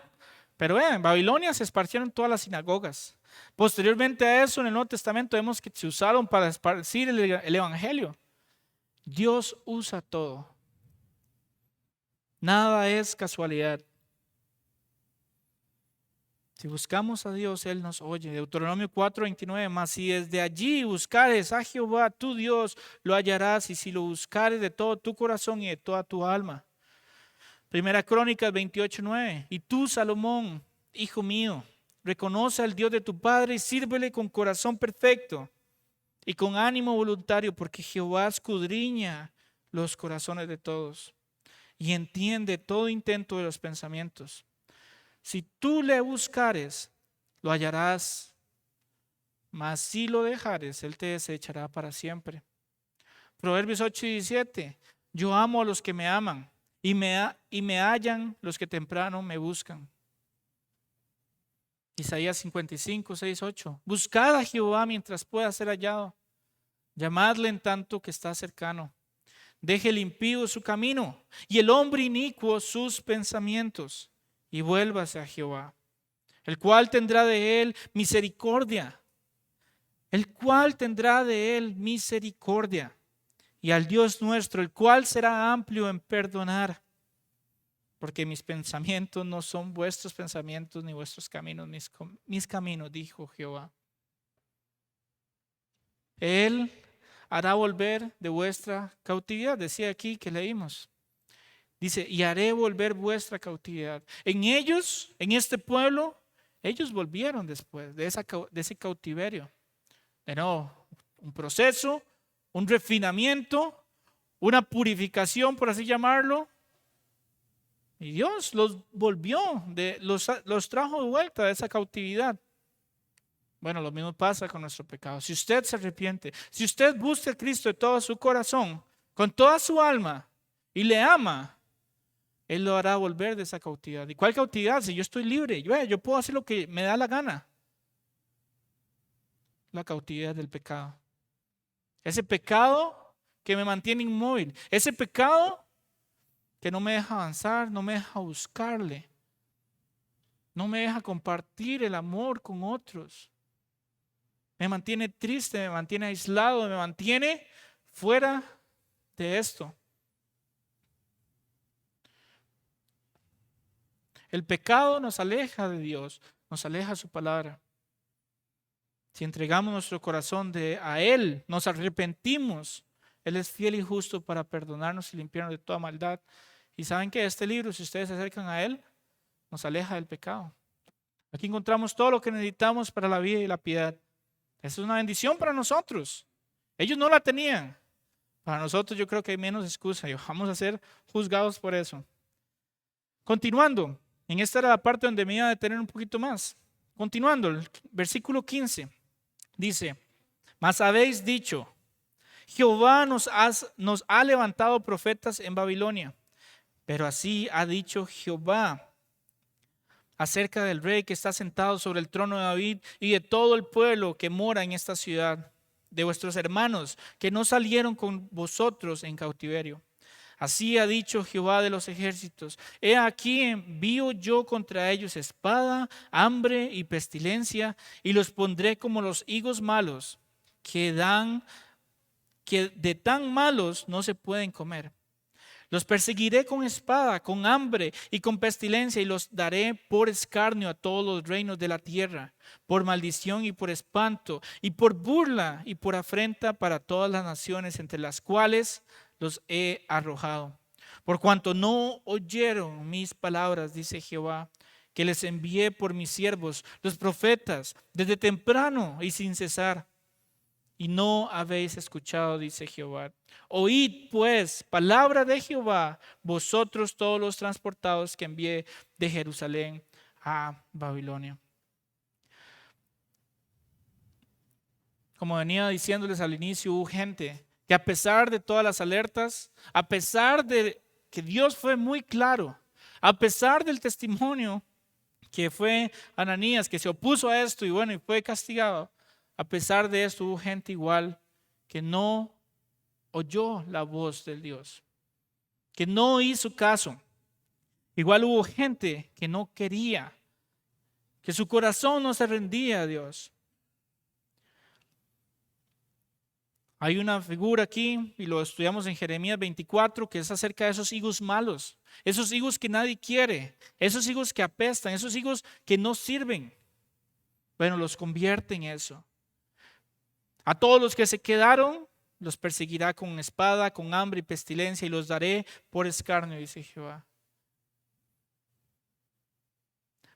pero en Babilonia se esparcieron todas las sinagogas. Posteriormente a eso, en el Nuevo Testamento vemos que se usaron para esparcir el Evangelio. Dios usa todo. Nada es casualidad. Si buscamos a Dios, Él nos oye. Deuteronomio 4:29, mas si desde allí buscares a Jehová tu Dios, lo hallarás, y si lo buscares de todo tu corazón y de toda tu alma. Primera Crónicas 28:9, y tú, Salomón, hijo mío, reconoce al Dios de tu padre y sírvele con corazón perfecto y con ánimo voluntario, porque Jehová escudriña los corazones de todos y entiende todo intento de los pensamientos. Si tú le buscares, lo hallarás, mas si lo dejares, él te desechará para siempre. Proverbios 8:17, yo amo a los que me aman y me hallan los que temprano me buscan. Isaías 55:6-8, buscad a Jehová mientras pueda ser hallado, llamadle en tanto que está cercano. Deje el impío su camino y el hombre inicuo sus pensamientos, y vuélvase a Jehová, el cual tendrá de él misericordia, y al Dios nuestro, el cual será amplio en perdonar, porque mis pensamientos no son vuestros pensamientos, ni vuestros caminos mis caminos, dijo Jehová. Él hará volver de vuestra cautividad, decía aquí que leímos. Dice, y haré volver vuestra cautividad. En ellos, en este pueblo, ellos volvieron después de ese cautiverio. De nuevo, un proceso, un refinamiento, una purificación, por así llamarlo. Y Dios los volvió, los trajo de vuelta de esa cautividad. Bueno, lo mismo pasa con nuestro pecado. Si usted se arrepiente, si usted busca a Cristo de todo su corazón, con toda su alma, y le ama, Él lo hará volver de esa cautividad. ¿Y cuál cautividad? Si yo estoy libre, yo puedo hacer lo que me da la gana. La cautividad del pecado. Ese pecado que me mantiene inmóvil. Ese pecado que no me deja avanzar, no me deja buscarle. No me deja compartir el amor con otros. Me mantiene triste, me mantiene aislado, me mantiene fuera de esto. El pecado nos aleja de Dios, nos aleja de su palabra. Si entregamos nuestro corazón a Él, nos arrepentimos, Él es fiel y justo para perdonarnos y limpiarnos de toda maldad. Y saben que este libro, si ustedes se acercan a Él, nos aleja del pecado. Aquí encontramos todo lo que necesitamos para la vida y la piedad. Esa es una bendición para nosotros. Ellos no la tenían. Para nosotros yo creo que hay menos excusa y vamos a ser juzgados por eso. Continuando, en esta era la parte donde me iba a detener un poquito más. Continuando, el versículo 15 dice, mas habéis dicho, Jehová nos ha levantado profetas en Babilonia, pero así ha dicho Jehová acerca del rey que está sentado sobre el trono de David y de todo el pueblo que mora en esta ciudad, de vuestros hermanos que no salieron con vosotros en cautiverio. Así ha dicho Jehová de los ejércitos: he aquí envío yo contra ellos espada, hambre y pestilencia, y los pondré como los higos malos, que de tan malos no se pueden comer. Los perseguiré con espada, con hambre y con pestilencia, y los daré por escarnio a todos los reinos de la tierra, por maldición y por espanto, y por burla y por afrenta para todas las naciones entre las cuales los he arrojado. Por cuanto no oyeron mis palabras, dice Jehová, que les envié por mis siervos, los profetas, desde temprano y sin cesar. Y no habéis escuchado, dice Jehová. Oíd pues palabra de Jehová, vosotros todos los transportados que envié de Jerusalén a Babilonia. Como venía diciéndoles al inicio, hubo gente que a pesar de todas las alertas, a pesar de que Dios fue muy claro, a pesar del testimonio que fue Ananías, que se opuso a esto y bueno, y fue castigado, a pesar de esto hubo gente igual que no oyó la voz del Dios, que no hizo caso. Igual hubo gente que no quería, que su corazón no se rendía a Dios. Hay una figura aquí, y lo estudiamos en Jeremías 24, que es acerca de esos higos malos, esos higos que nadie quiere, esos higos que apestan, esos higos que no sirven. Bueno, los convierte en eso. A todos los que se quedaron, los perseguirá con espada, con hambre y pestilencia, y los daré por escarnio, dice Jehová.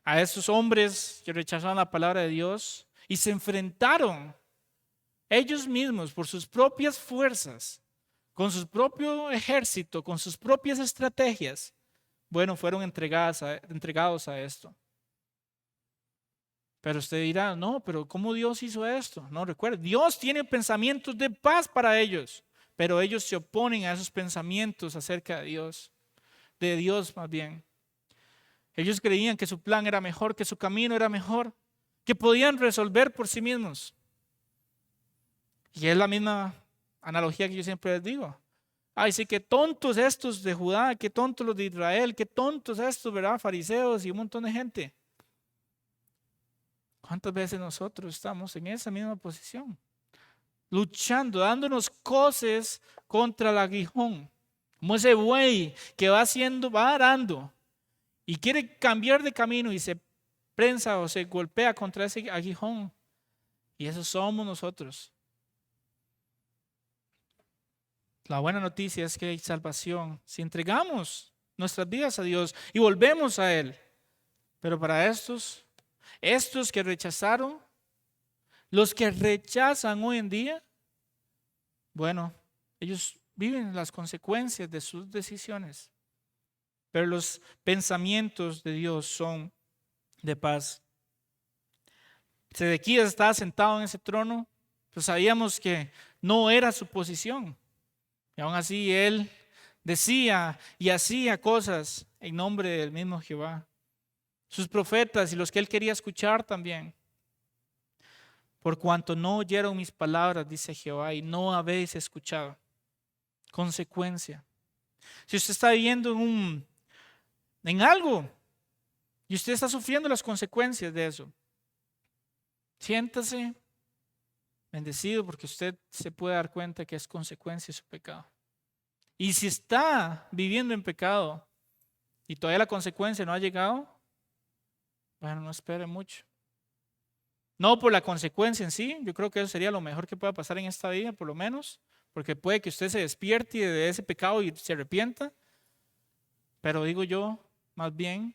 A esos hombres que rechazaron la palabra de Dios y se enfrentaron ellos mismos por sus propias fuerzas, con su propio ejército, con sus propias estrategias, bueno, fueron entregados a esto. Pero usted dirá, no, pero ¿cómo Dios hizo esto? No, recuerde, Dios tiene pensamientos de paz para ellos, pero ellos se oponen a esos pensamientos acerca de Dios más bien. Ellos creían que su plan era mejor, que su camino era mejor, que podían resolver por sí mismos. Y es la misma analogía que yo siempre les digo. Ay, sí, qué tontos estos de Judá, qué tontos los de Israel, qué tontos estos, ¿verdad? Fariseos y un montón de gente. ¿Cuántas veces nosotros estamos en esa misma posición? Luchando, dándonos coces contra el aguijón. Como ese buey que va arando y quiere cambiar de camino y se prensa o se golpea contra ese aguijón. Y eso somos nosotros. La buena noticia es que hay salvación si entregamos nuestras vidas a Dios y volvemos a Él. Pero para estos que rechazaron, los que rechazan hoy en día, bueno, ellos viven las consecuencias de sus decisiones. Pero los pensamientos de Dios son de paz. Sedequías estaba sentado en ese trono, pues sabíamos que no era su posición. Y aún así él decía y hacía cosas en nombre del mismo Jehová. Sus profetas y los que él quería escuchar también. Por cuanto no oyeron mis palabras, dice Jehová, y no habéis escuchado. Consecuencia. Si usted está viviendo en algo y usted está sufriendo las consecuencias de eso, siéntase bendecido porque usted se puede dar cuenta que es consecuencia de su pecado. Y si está viviendo en pecado y todavía la consecuencia no ha llegado, bueno, no espere mucho. No por la consecuencia en sí, yo creo que eso sería lo mejor que pueda pasar en esta vida, por lo menos, porque puede que usted se despierte de ese pecado y se arrepienta, pero digo yo, más bien,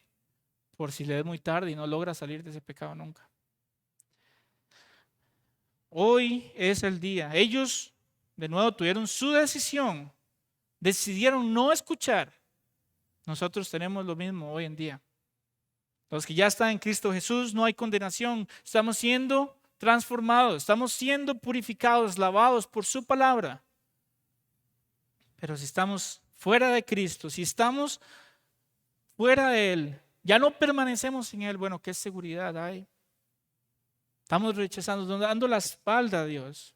por si le es muy tarde y no logra salir de ese pecado nunca. Hoy es el día. Ellos, de nuevo, tuvieron su decisión, decidieron no escuchar. Nosotros tenemos lo mismo hoy en día. Los que ya están en Cristo Jesús, no hay condenación. Estamos siendo transformados, estamos siendo purificados, lavados por su palabra. Pero si estamos fuera de Cristo, si estamos fuera de Él, ya no permanecemos en Él, bueno, ¿qué seguridad hay? Estamos rechazando, dando la espalda a Dios.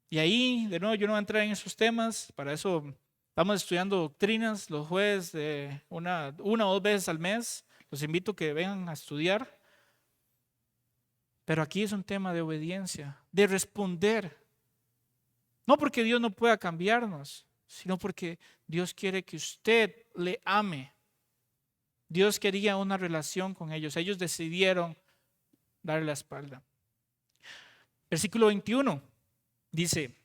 Y ahí, de nuevo, yo no voy a entrar en esos temas, para eso Estamos estudiando doctrinas los jueves una o dos veces al mes. Los invito a que vengan a estudiar. Pero aquí es un tema de obediencia, de responder. No porque Dios no pueda cambiarnos, sino porque Dios quiere que usted le ame. Dios quería una relación con ellos. Ellos decidieron darle la espalda. Versículo 21 dice: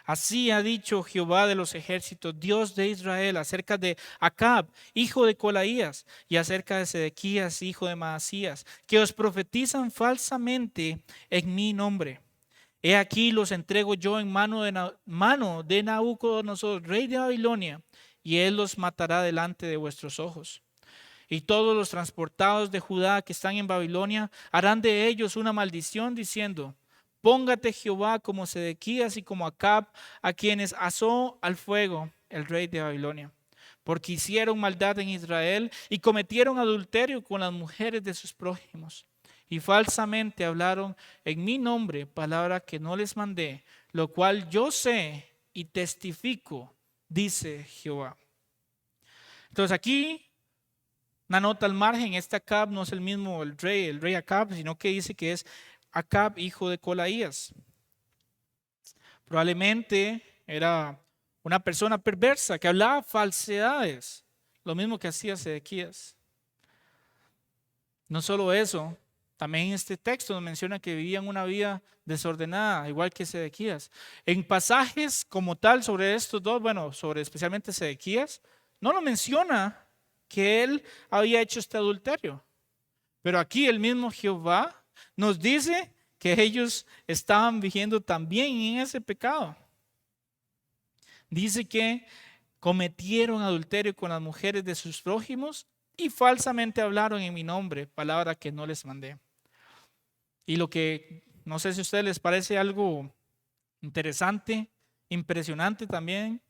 así ha dicho Jehová de los ejércitos, Dios de Israel, acerca de Acab, hijo de Colaías, y acerca de Sedequías, hijo de Maasías, que os profetizan falsamente en mi nombre. He aquí los entrego yo en mano de Nabucodonosor, rey de Babilonia, y él los matará delante de vuestros ojos. Y todos los transportados de Judá que están en Babilonia harán de ellos una maldición, diciendo: póngate Jehová como Sedequías y como Acab, a quienes asó al fuego el rey de Babilonia, porque hicieron maldad en Israel y cometieron adulterio con las mujeres de sus prójimos, y falsamente hablaron en mi nombre palabra que no les mandé, lo cual yo sé y testifico, dice Jehová. Entonces aquí, una nota al margen, este Acab no es el mismo el rey Acab, sino que dice que es Acab, hijo de Colaías. Probablemente era una persona perversa que hablaba falsedades, lo mismo que hacía Sedequías. No solo eso, también este texto nos menciona que vivían una vida desordenada, igual que Sedequías. En pasajes como tal sobre estos dos, bueno, sobre especialmente Sedequías, no lo menciona que él había hecho este adulterio. Pero aquí el mismo Jehová nos dice que ellos estaban viviendo también en ese pecado. Dice que cometieron adulterio con las mujeres de sus prójimos y falsamente hablaron en mi nombre, palabra que no les mandé. Y lo que, no sé si a ustedes les parece algo interesante, impresionante también,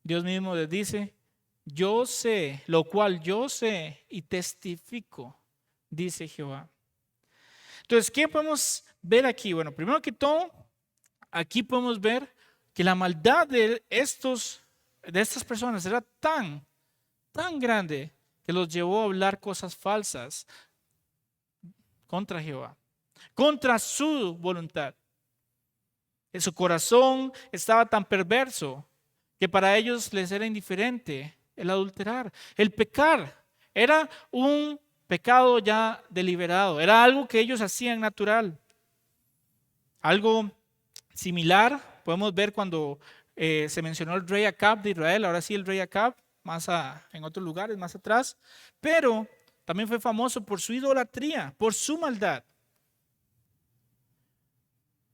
Dios mismo les dice: yo sé, lo cual yo sé y testifico, dice Jehová. Entonces, ¿qué podemos ver aquí? Bueno, primero que todo, aquí podemos ver que la maldad de estas personas era tan grande que los llevó a hablar cosas falsas contra Jehová, contra su voluntad. En su corazón estaba tan perverso que para ellos les era indiferente el adulterar, el pecar. Era un pecado ya deliberado, era algo que ellos hacían natural. Algo similar podemos ver cuando se mencionó el rey Acab de Israel, ahora sí el rey Acab, en otros lugares más atrás, pero también fue famoso por su idolatría, por su maldad.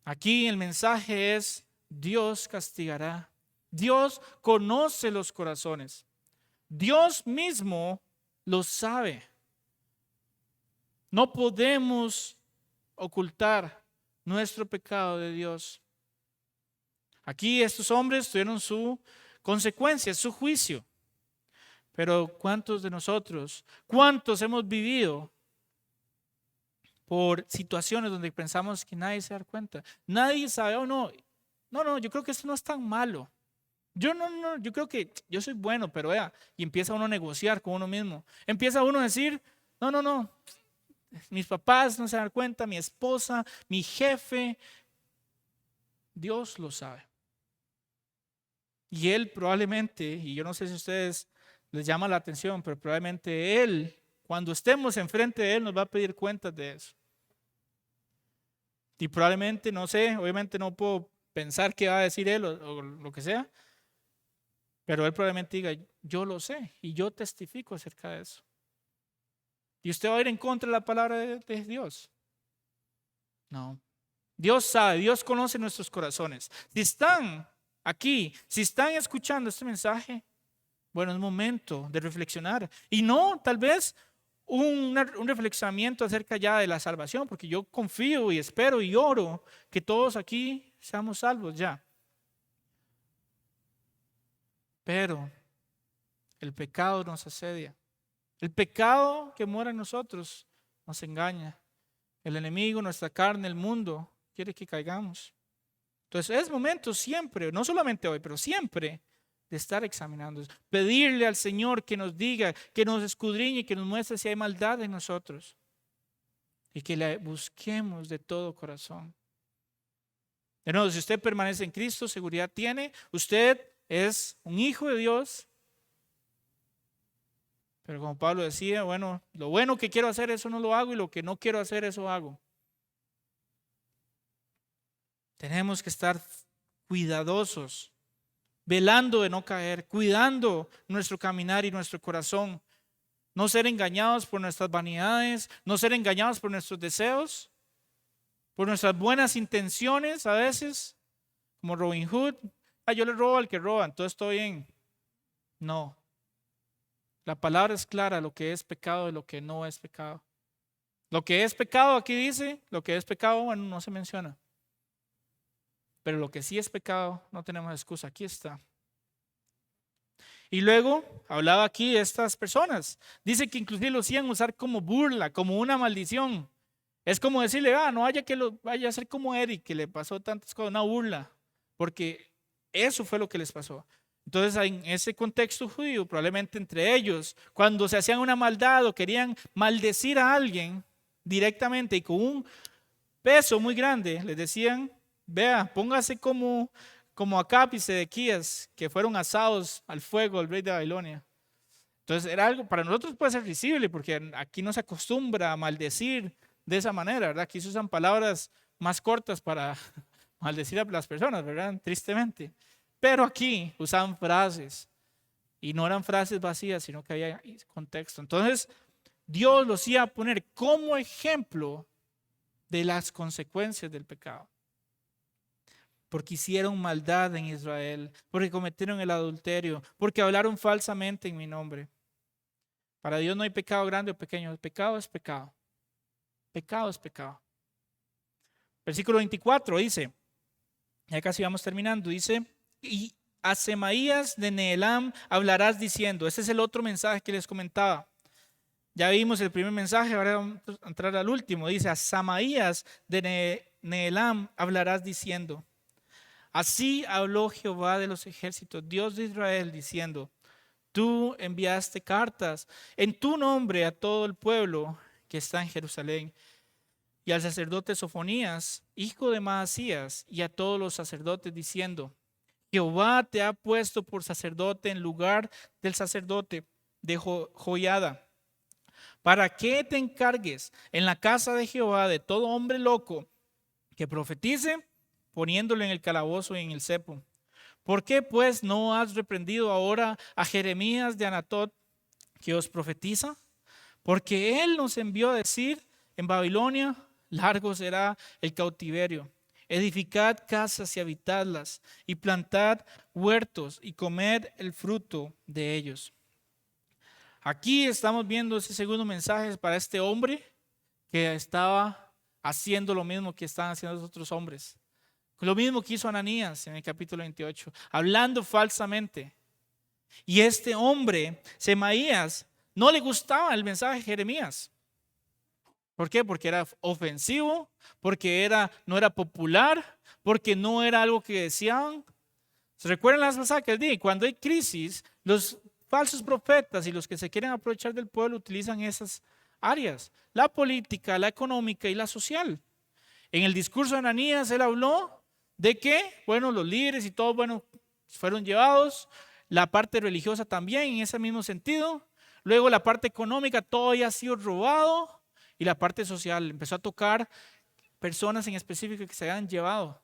Aquí el mensaje es: Dios castigará. Dios conoce los corazones. Dios mismo lo sabe. No podemos ocultar nuestro pecado de Dios. Aquí estos hombres tuvieron su consecuencia, su juicio. Pero ¿cuántos de nosotros, cuántos hemos vivido por situaciones donde pensamos que nadie se da cuenta? Nadie sabe, no, yo creo que esto no es tan malo. Yo creo que yo soy bueno, pero vea, y empieza uno a negociar con uno mismo. Empieza uno a decir: no, mis papás no se dan cuenta, mi esposa, mi jefe, Dios lo sabe. Y Él probablemente, y yo no sé si a ustedes les llama la atención, pero probablemente Él, cuando estemos enfrente de Él, nos va a pedir cuentas de eso. Y probablemente, no sé, obviamente no puedo pensar qué va a decir Él o lo que sea, pero Él probablemente diga: yo lo sé y yo testifico acerca de eso. ¿Y usted va a ir en contra de la palabra de Dios? No. Dios sabe, Dios conoce nuestros corazones. Si están aquí, si están escuchando este mensaje, bueno, es momento de reflexionar. Y no, tal vez un reflexionamiento acerca ya de la salvación, porque yo confío y espero y oro que todos aquí seamos salvos ya. Pero el pecado nos asedia. El pecado que mora en nosotros nos engaña. El enemigo, nuestra carne, el mundo, quiere que caigamos. Entonces es momento siempre, no solamente hoy, pero siempre, de estar examinando. Pedirle al Señor que nos diga, que nos escudriñe, que nos muestre si hay maldad en nosotros. Y que la busquemos de todo corazón. De nuevo, si usted permanece en Cristo, seguridad tiene. Usted es un hijo de Dios. Pero como Pablo decía, bueno, lo bueno que quiero hacer, eso no lo hago, y lo que no quiero hacer, eso hago. Tenemos que estar cuidadosos, velando de no caer, cuidando nuestro caminar y nuestro corazón. No ser engañados por nuestras vanidades, no ser engañados por nuestros deseos, por nuestras buenas intenciones a veces, como Robin Hood. Yo le robo al que roba, entonces estoy bien. No. La palabra es clara, lo que es pecado y lo que no es pecado. Lo que es pecado, aquí dice, lo que es pecado, bueno, no se menciona. Pero lo que sí es pecado, no tenemos excusa, aquí está. Y luego hablaba aquí de estas personas. Dice que inclusive lo hacían usar como burla, como una maldición. Es como decirle, no vaya a ser como Eric, que le pasó tantas cosas, una burla. Porque eso fue lo que les pasó. Entonces, en ese contexto judío, probablemente entre ellos, cuando se hacían una maldad o querían maldecir a alguien directamente y con un peso muy grande, les decían, vea, póngase como Acab y Sedequías, que fueron asados al fuego al rey de Babilonia. Entonces, era algo, para nosotros puede ser visible, porque aquí no se acostumbra a maldecir de esa manera, ¿verdad? Aquí se usan palabras más cortas para maldecir a las personas, ¿verdad? Tristemente. Pero aquí usaban frases, y no eran frases vacías, sino que había contexto. Entonces, Dios los iba a poner como ejemplo de las consecuencias del pecado. Porque hicieron maldad en Israel, porque cometieron el adulterio, porque hablaron falsamente en mi nombre. Para Dios no hay pecado grande o pequeño, el pecado es pecado. Pecado es pecado. Versículo 24 dice, ya casi vamos terminando, dice, y a Semaías de Nehelam hablarás diciendo, ese es el otro mensaje que les comentaba. Ya vimos el primer mensaje, ahora vamos a entrar al último. Dice, a Semaías de Nehelam hablarás diciendo, así habló Jehová de los ejércitos, Dios de Israel, diciendo, tú enviaste cartas en tu nombre a todo el pueblo que está en Jerusalén, y al sacerdote Sofonías, hijo de Maasías, y a todos los sacerdotes, diciendo, Jehová te ha puesto por sacerdote en lugar del sacerdote de Joiada, para que te encargues en la casa de Jehová de todo hombre loco que profetice, poniéndolo en el calabozo y en el cepo. ¿Por qué pues no has reprendido ahora a Jeremías de Anatot, que os profetiza? Porque él nos envió a decir en Babilonia, largo será el cautiverio. Edificad casas y habitadlas, y plantad huertos y comed el fruto de ellos. Aquí estamos viendo ese segundo mensaje para este hombre que estaba haciendo lo mismo que estaban haciendo los otros hombres. Lo mismo que hizo Ananías en el capítulo 28, hablando falsamente. Y este hombre, Semaías, no le gustaba el mensaje de Jeremías. ¿Por qué? Porque era ofensivo, porque no era popular, porque no era algo que deseaban. ¿Se recuerdan las masacres? Cuando hay crisis, los falsos profetas y los que se quieren aprovechar del pueblo utilizan esas áreas, la política, la económica y la social. En el discurso de Ananías, él habló de que, bueno, los líderes y todos, bueno, fueron llevados, la parte religiosa también en ese mismo sentido, luego la parte económica, todo ya ha sido robado, y la parte social empezó a tocar personas en específico que se habían llevado.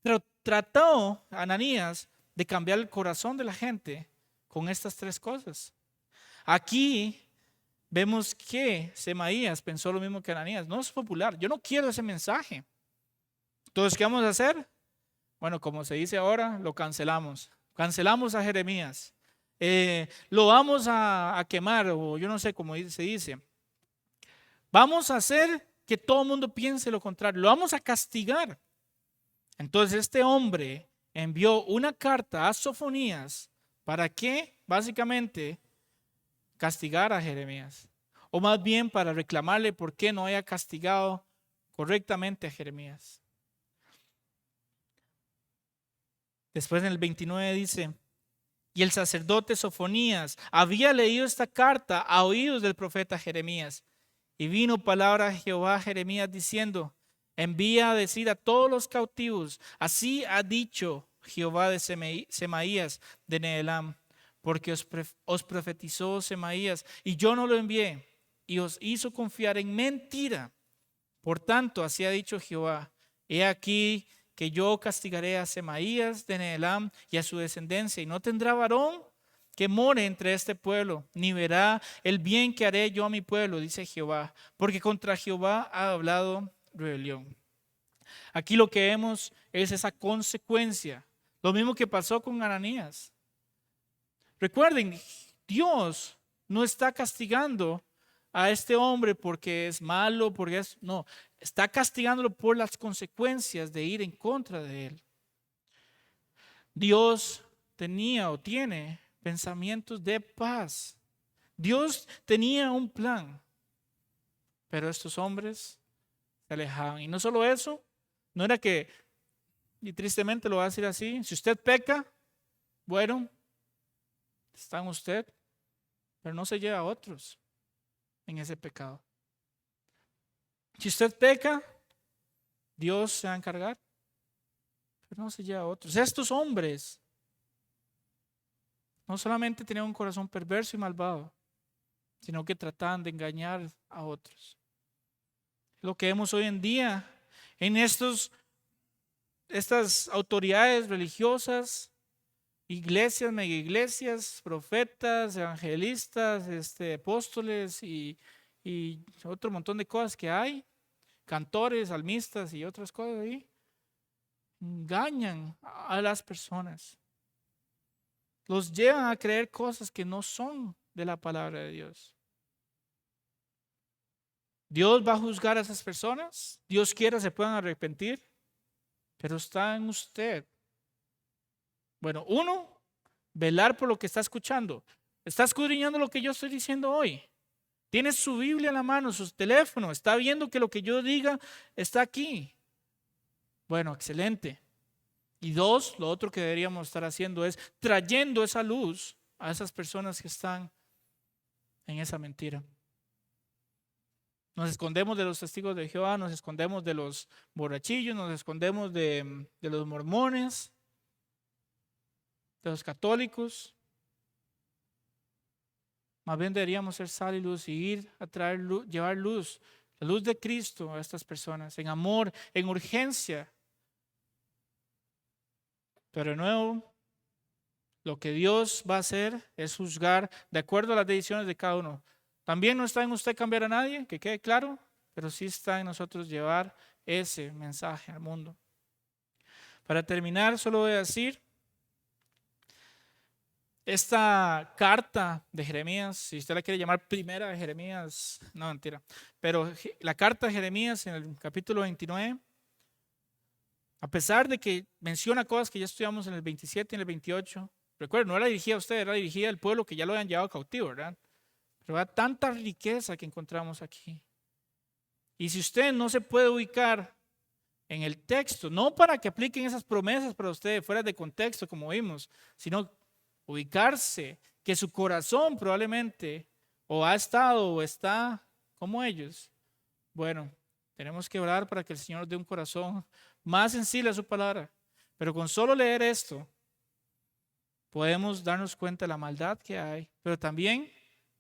Pero trató Ananías de cambiar el corazón de la gente con estas tres cosas. Aquí vemos que Semaías pensó lo mismo que Ananías. No es popular, yo no quiero ese mensaje. Entonces, ¿qué vamos a hacer? Bueno, como se dice ahora, lo cancelamos. Cancelamos a Jeremías. Lo vamos a quemar, o yo no sé cómo se dice. Vamos a hacer que todo el mundo piense lo contrario. Lo vamos a castigar. Entonces este hombre envió una carta a Sofonías para que básicamente castigar a Jeremías. O más bien para reclamarle por qué no haya castigado correctamente a Jeremías. Después en el 29 dice, y el sacerdote Sofonías había leído esta carta a oídos del profeta Jeremías. Y vino palabra de Jehová a Jeremías diciendo: envía a decir a todos los cautivos, así ha dicho Jehová de Semaías de Nehelam, porque os profetizó Semaías, y yo no lo envié, y os hizo confiar en mentira. Por tanto, así ha dicho Jehová: he aquí que yo castigaré a Semaías de Nehelam y a su descendencia, y no tendrá varón que more entre este pueblo, ni verá el bien que haré yo a mi pueblo, dice Jehová, porque contra Jehová ha hablado rebelión. Aquí lo que vemos es esa consecuencia, lo mismo que pasó con Ananías. Recuerden, Dios no está castigando a este hombre porque es malo, no, está castigándolo por las consecuencias de ir en contra de él. Dios tenía o tiene pensamientos de paz. Dios tenía un plan, pero estos hombres se alejaban. Y no solo eso, no era que, y tristemente lo voy a decir así, si usted peca, bueno, está en usted, pero no se lleva a otros en ese pecado. Si usted peca, Dios se va a encargar, pero no se lleva a otros. Estos hombres no solamente tenían un corazón perverso y malvado, sino que trataban de engañar a otros. Lo que vemos hoy en día en estas autoridades religiosas, iglesias, mega iglesias, profetas, evangelistas, apóstoles y otro montón de cosas que hay, cantores, salmistas y otras cosas ahí, engañan a las personas, los llevan a creer cosas que no son de la palabra de Dios. Dios va a juzgar a esas personas, Dios quiera se puedan arrepentir, pero está en usted. Bueno, uno, velar por lo que está escuchando. Está escudriñando lo que yo estoy diciendo hoy. Tiene su Biblia en la mano, su teléfono, está viendo que lo que yo diga está aquí. Bueno, excelente. Y dos, lo otro que deberíamos estar haciendo es trayendo esa luz a esas personas que están en esa mentira. Nos escondemos de los testigos de Jehová, nos escondemos de los borrachillos, nos escondemos de los mormones, de los católicos. Más bien deberíamos ser sal y luz y ir a traer luz, llevar luz, la luz de Cristo a estas personas, en amor, en urgencia. Pero de nuevo, lo que Dios va a hacer es juzgar de acuerdo a las decisiones de cada uno. También no está en usted cambiar a nadie, que quede claro, pero sí está en nosotros llevar ese mensaje al mundo. Para terminar, solo voy a decir, esta carta de Jeremías, si usted la quiere llamar primera de Jeremías, no, mentira, pero la carta de Jeremías en el capítulo 29, a pesar de que menciona cosas que ya estudiamos en el 27 y en el 28, recuerden, no era dirigida a usted, era dirigida al pueblo que ya lo habían llevado cautivo, ¿verdad? Pero hay tanta riqueza que encontramos aquí. Y si usted no se puede ubicar en el texto, no para que apliquen esas promesas para usted fuera de contexto como vimos, sino ubicarse que su corazón probablemente o ha estado o está como ellos. Bueno, tenemos que orar para que el Señor dé un corazón más sensible a su palabra. Pero con solo leer esto, podemos darnos cuenta de la maldad que hay, pero también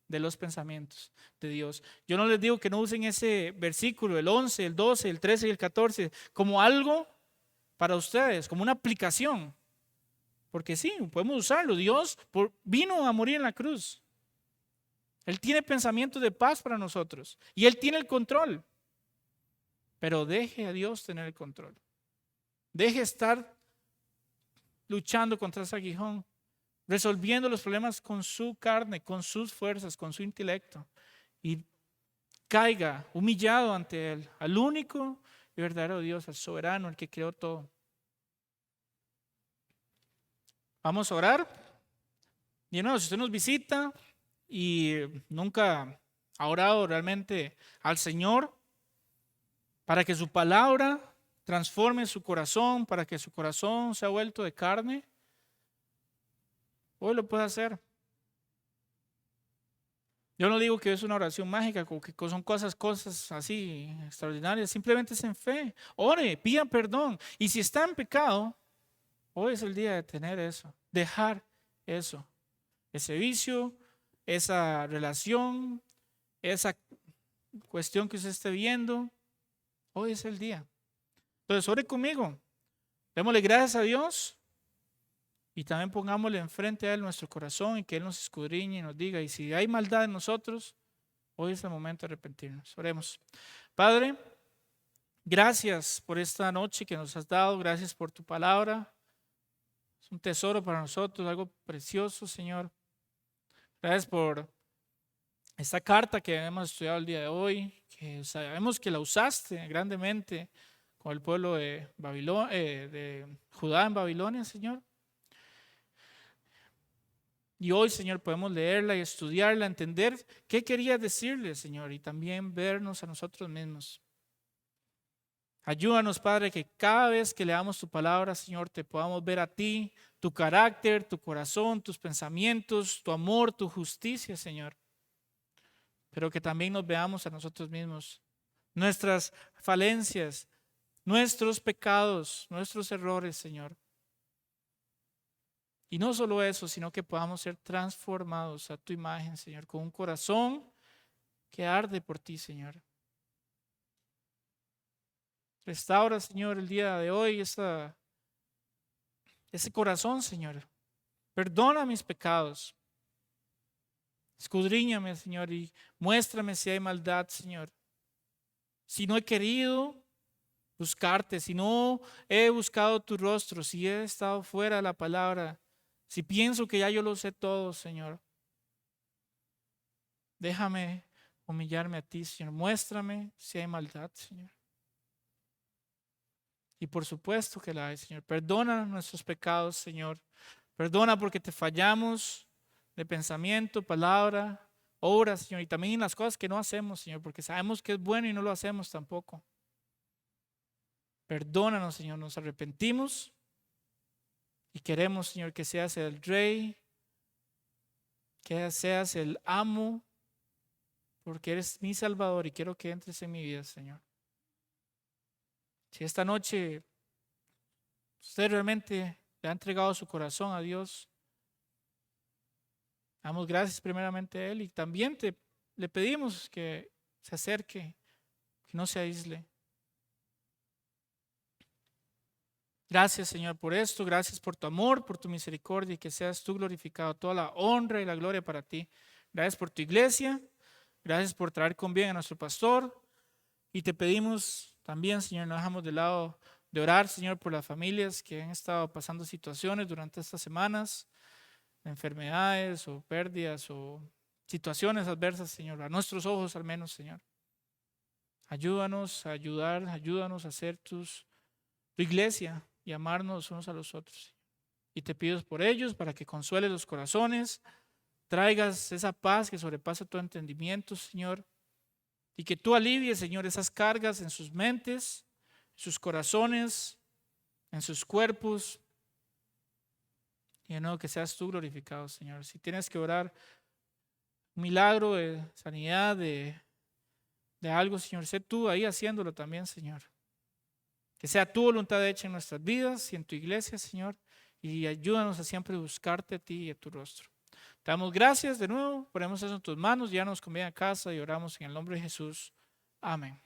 de los pensamientos de Dios. Yo no les digo que no usen ese versículo, el 11, el 12, el 13 y el 14, como algo para ustedes, como una aplicación. Porque sí, podemos usarlo. Dios vino a morir en la cruz. Él tiene pensamientos de paz para nosotros y Él tiene el control. Pero deje a Dios tener el control. Deje estar luchando contra ese aguijón, resolviendo los problemas con su carne, con sus fuerzas, con su intelecto, y caiga humillado ante Él, al único y verdadero Dios, al soberano, el que creó todo. Vamos a orar. Y no, si usted nos visita y nunca ha orado realmente al Señor para que su palabra transforme su corazón, para que su corazón sea vuelto de carne, Hoy lo puede hacer. Yo no digo que es una oración mágica, como que son cosas así extraordinarias. Simplemente es en fe. Ore, pida perdón. Y si está en pecado, hoy es el día de tener eso. Dejar eso. Ese vicio, esa relación, esa cuestión que usted esté viendo. Hoy es el día. Entonces, ore conmigo. Démosle gracias a Dios. Y también pongámosle enfrente a Él nuestro corazón y que Él nos escudriñe y nos diga. Y si hay maldad en nosotros, hoy es el momento de arrepentirnos. Oremos. Padre, gracias por esta noche que nos has dado. Gracias por tu palabra. Es un tesoro para nosotros, algo precioso, Señor. Gracias por esta carta que hemos estudiado el día de hoy, que sabemos que la usaste grandemente con el pueblo de de Judá en Babilonia, Señor. Y hoy, Señor, podemos leerla y estudiarla, entender qué quería decirle, Señor, y también vernos a nosotros mismos. Ayúdanos, Padre, que cada vez que leamos tu palabra, Señor, te podamos ver a ti, tu carácter, tu corazón, tus pensamientos, tu amor, tu justicia, Señor. Pero que también nos veamos a nosotros mismos, nuestras falencias, nuestros pecados, nuestros errores, Señor. Y no solo eso, sino que podamos ser transformados a tu imagen, Señor, con un corazón que arde por ti, Señor. Restaura, Señor, el día de hoy ese corazón, Señor. Perdona mis pecados. Escudriñame, Señor, y muéstrame si hay maldad, Señor. Si no he querido buscarte, si no he buscado tu rostro, si he estado fuera de la palabra, si pienso que ya yo lo sé todo, Señor, déjame humillarme a ti, Señor. Muéstrame si hay maldad, Señor. Y por supuesto que la hay, Señor. Perdona nuestros pecados, Señor. Perdona porque te fallamos de pensamiento, palabra, obra, Señor. Y también en las cosas que no hacemos, Señor, porque sabemos que es bueno y no lo hacemos tampoco. Perdónanos, Señor. Nos arrepentimos y queremos, Señor, que seas el Rey, que seas el amo, porque eres mi Salvador y quiero que entres en mi vida, Señor. Si esta noche usted realmente le ha entregado su corazón a Dios, damos gracias primeramente a Él y también le pedimos que se acerque, que no se aísle. Gracias, Señor, por esto. Gracias por tu amor, por tu misericordia y que seas tú glorificado. Toda la honra y la gloria para ti. Gracias por tu iglesia. Gracias por traer con bien a nuestro pastor. Y te pedimos también, Señor, no dejamos de lado de orar, Señor, por las familias que han estado pasando situaciones durante estas semanas, enfermedades o pérdidas o situaciones adversas, Señor, a nuestros ojos al menos, Señor. Ayúdanos a ayudar, ayúdanos a ser tu iglesia y amarnos unos a los otros. Y te pido por ellos para que consueles los corazones, traigas esa paz que sobrepasa todo entendimiento, Señor, y que tú alivies, Señor, esas cargas en sus mentes, en sus corazones, en sus cuerpos, y de nuevo que seas tú glorificado, Señor. Si tienes que orar un milagro de sanidad, de algo, Señor, sé tú ahí haciéndolo también, Señor. Que sea tu voluntad hecha en nuestras vidas y en tu iglesia, Señor, y ayúdanos a siempre buscarte a ti y a tu rostro. Te damos gracias de nuevo, ponemos eso en tus manos, ya nos conviene a casa y oramos en el nombre de Jesús. Amén.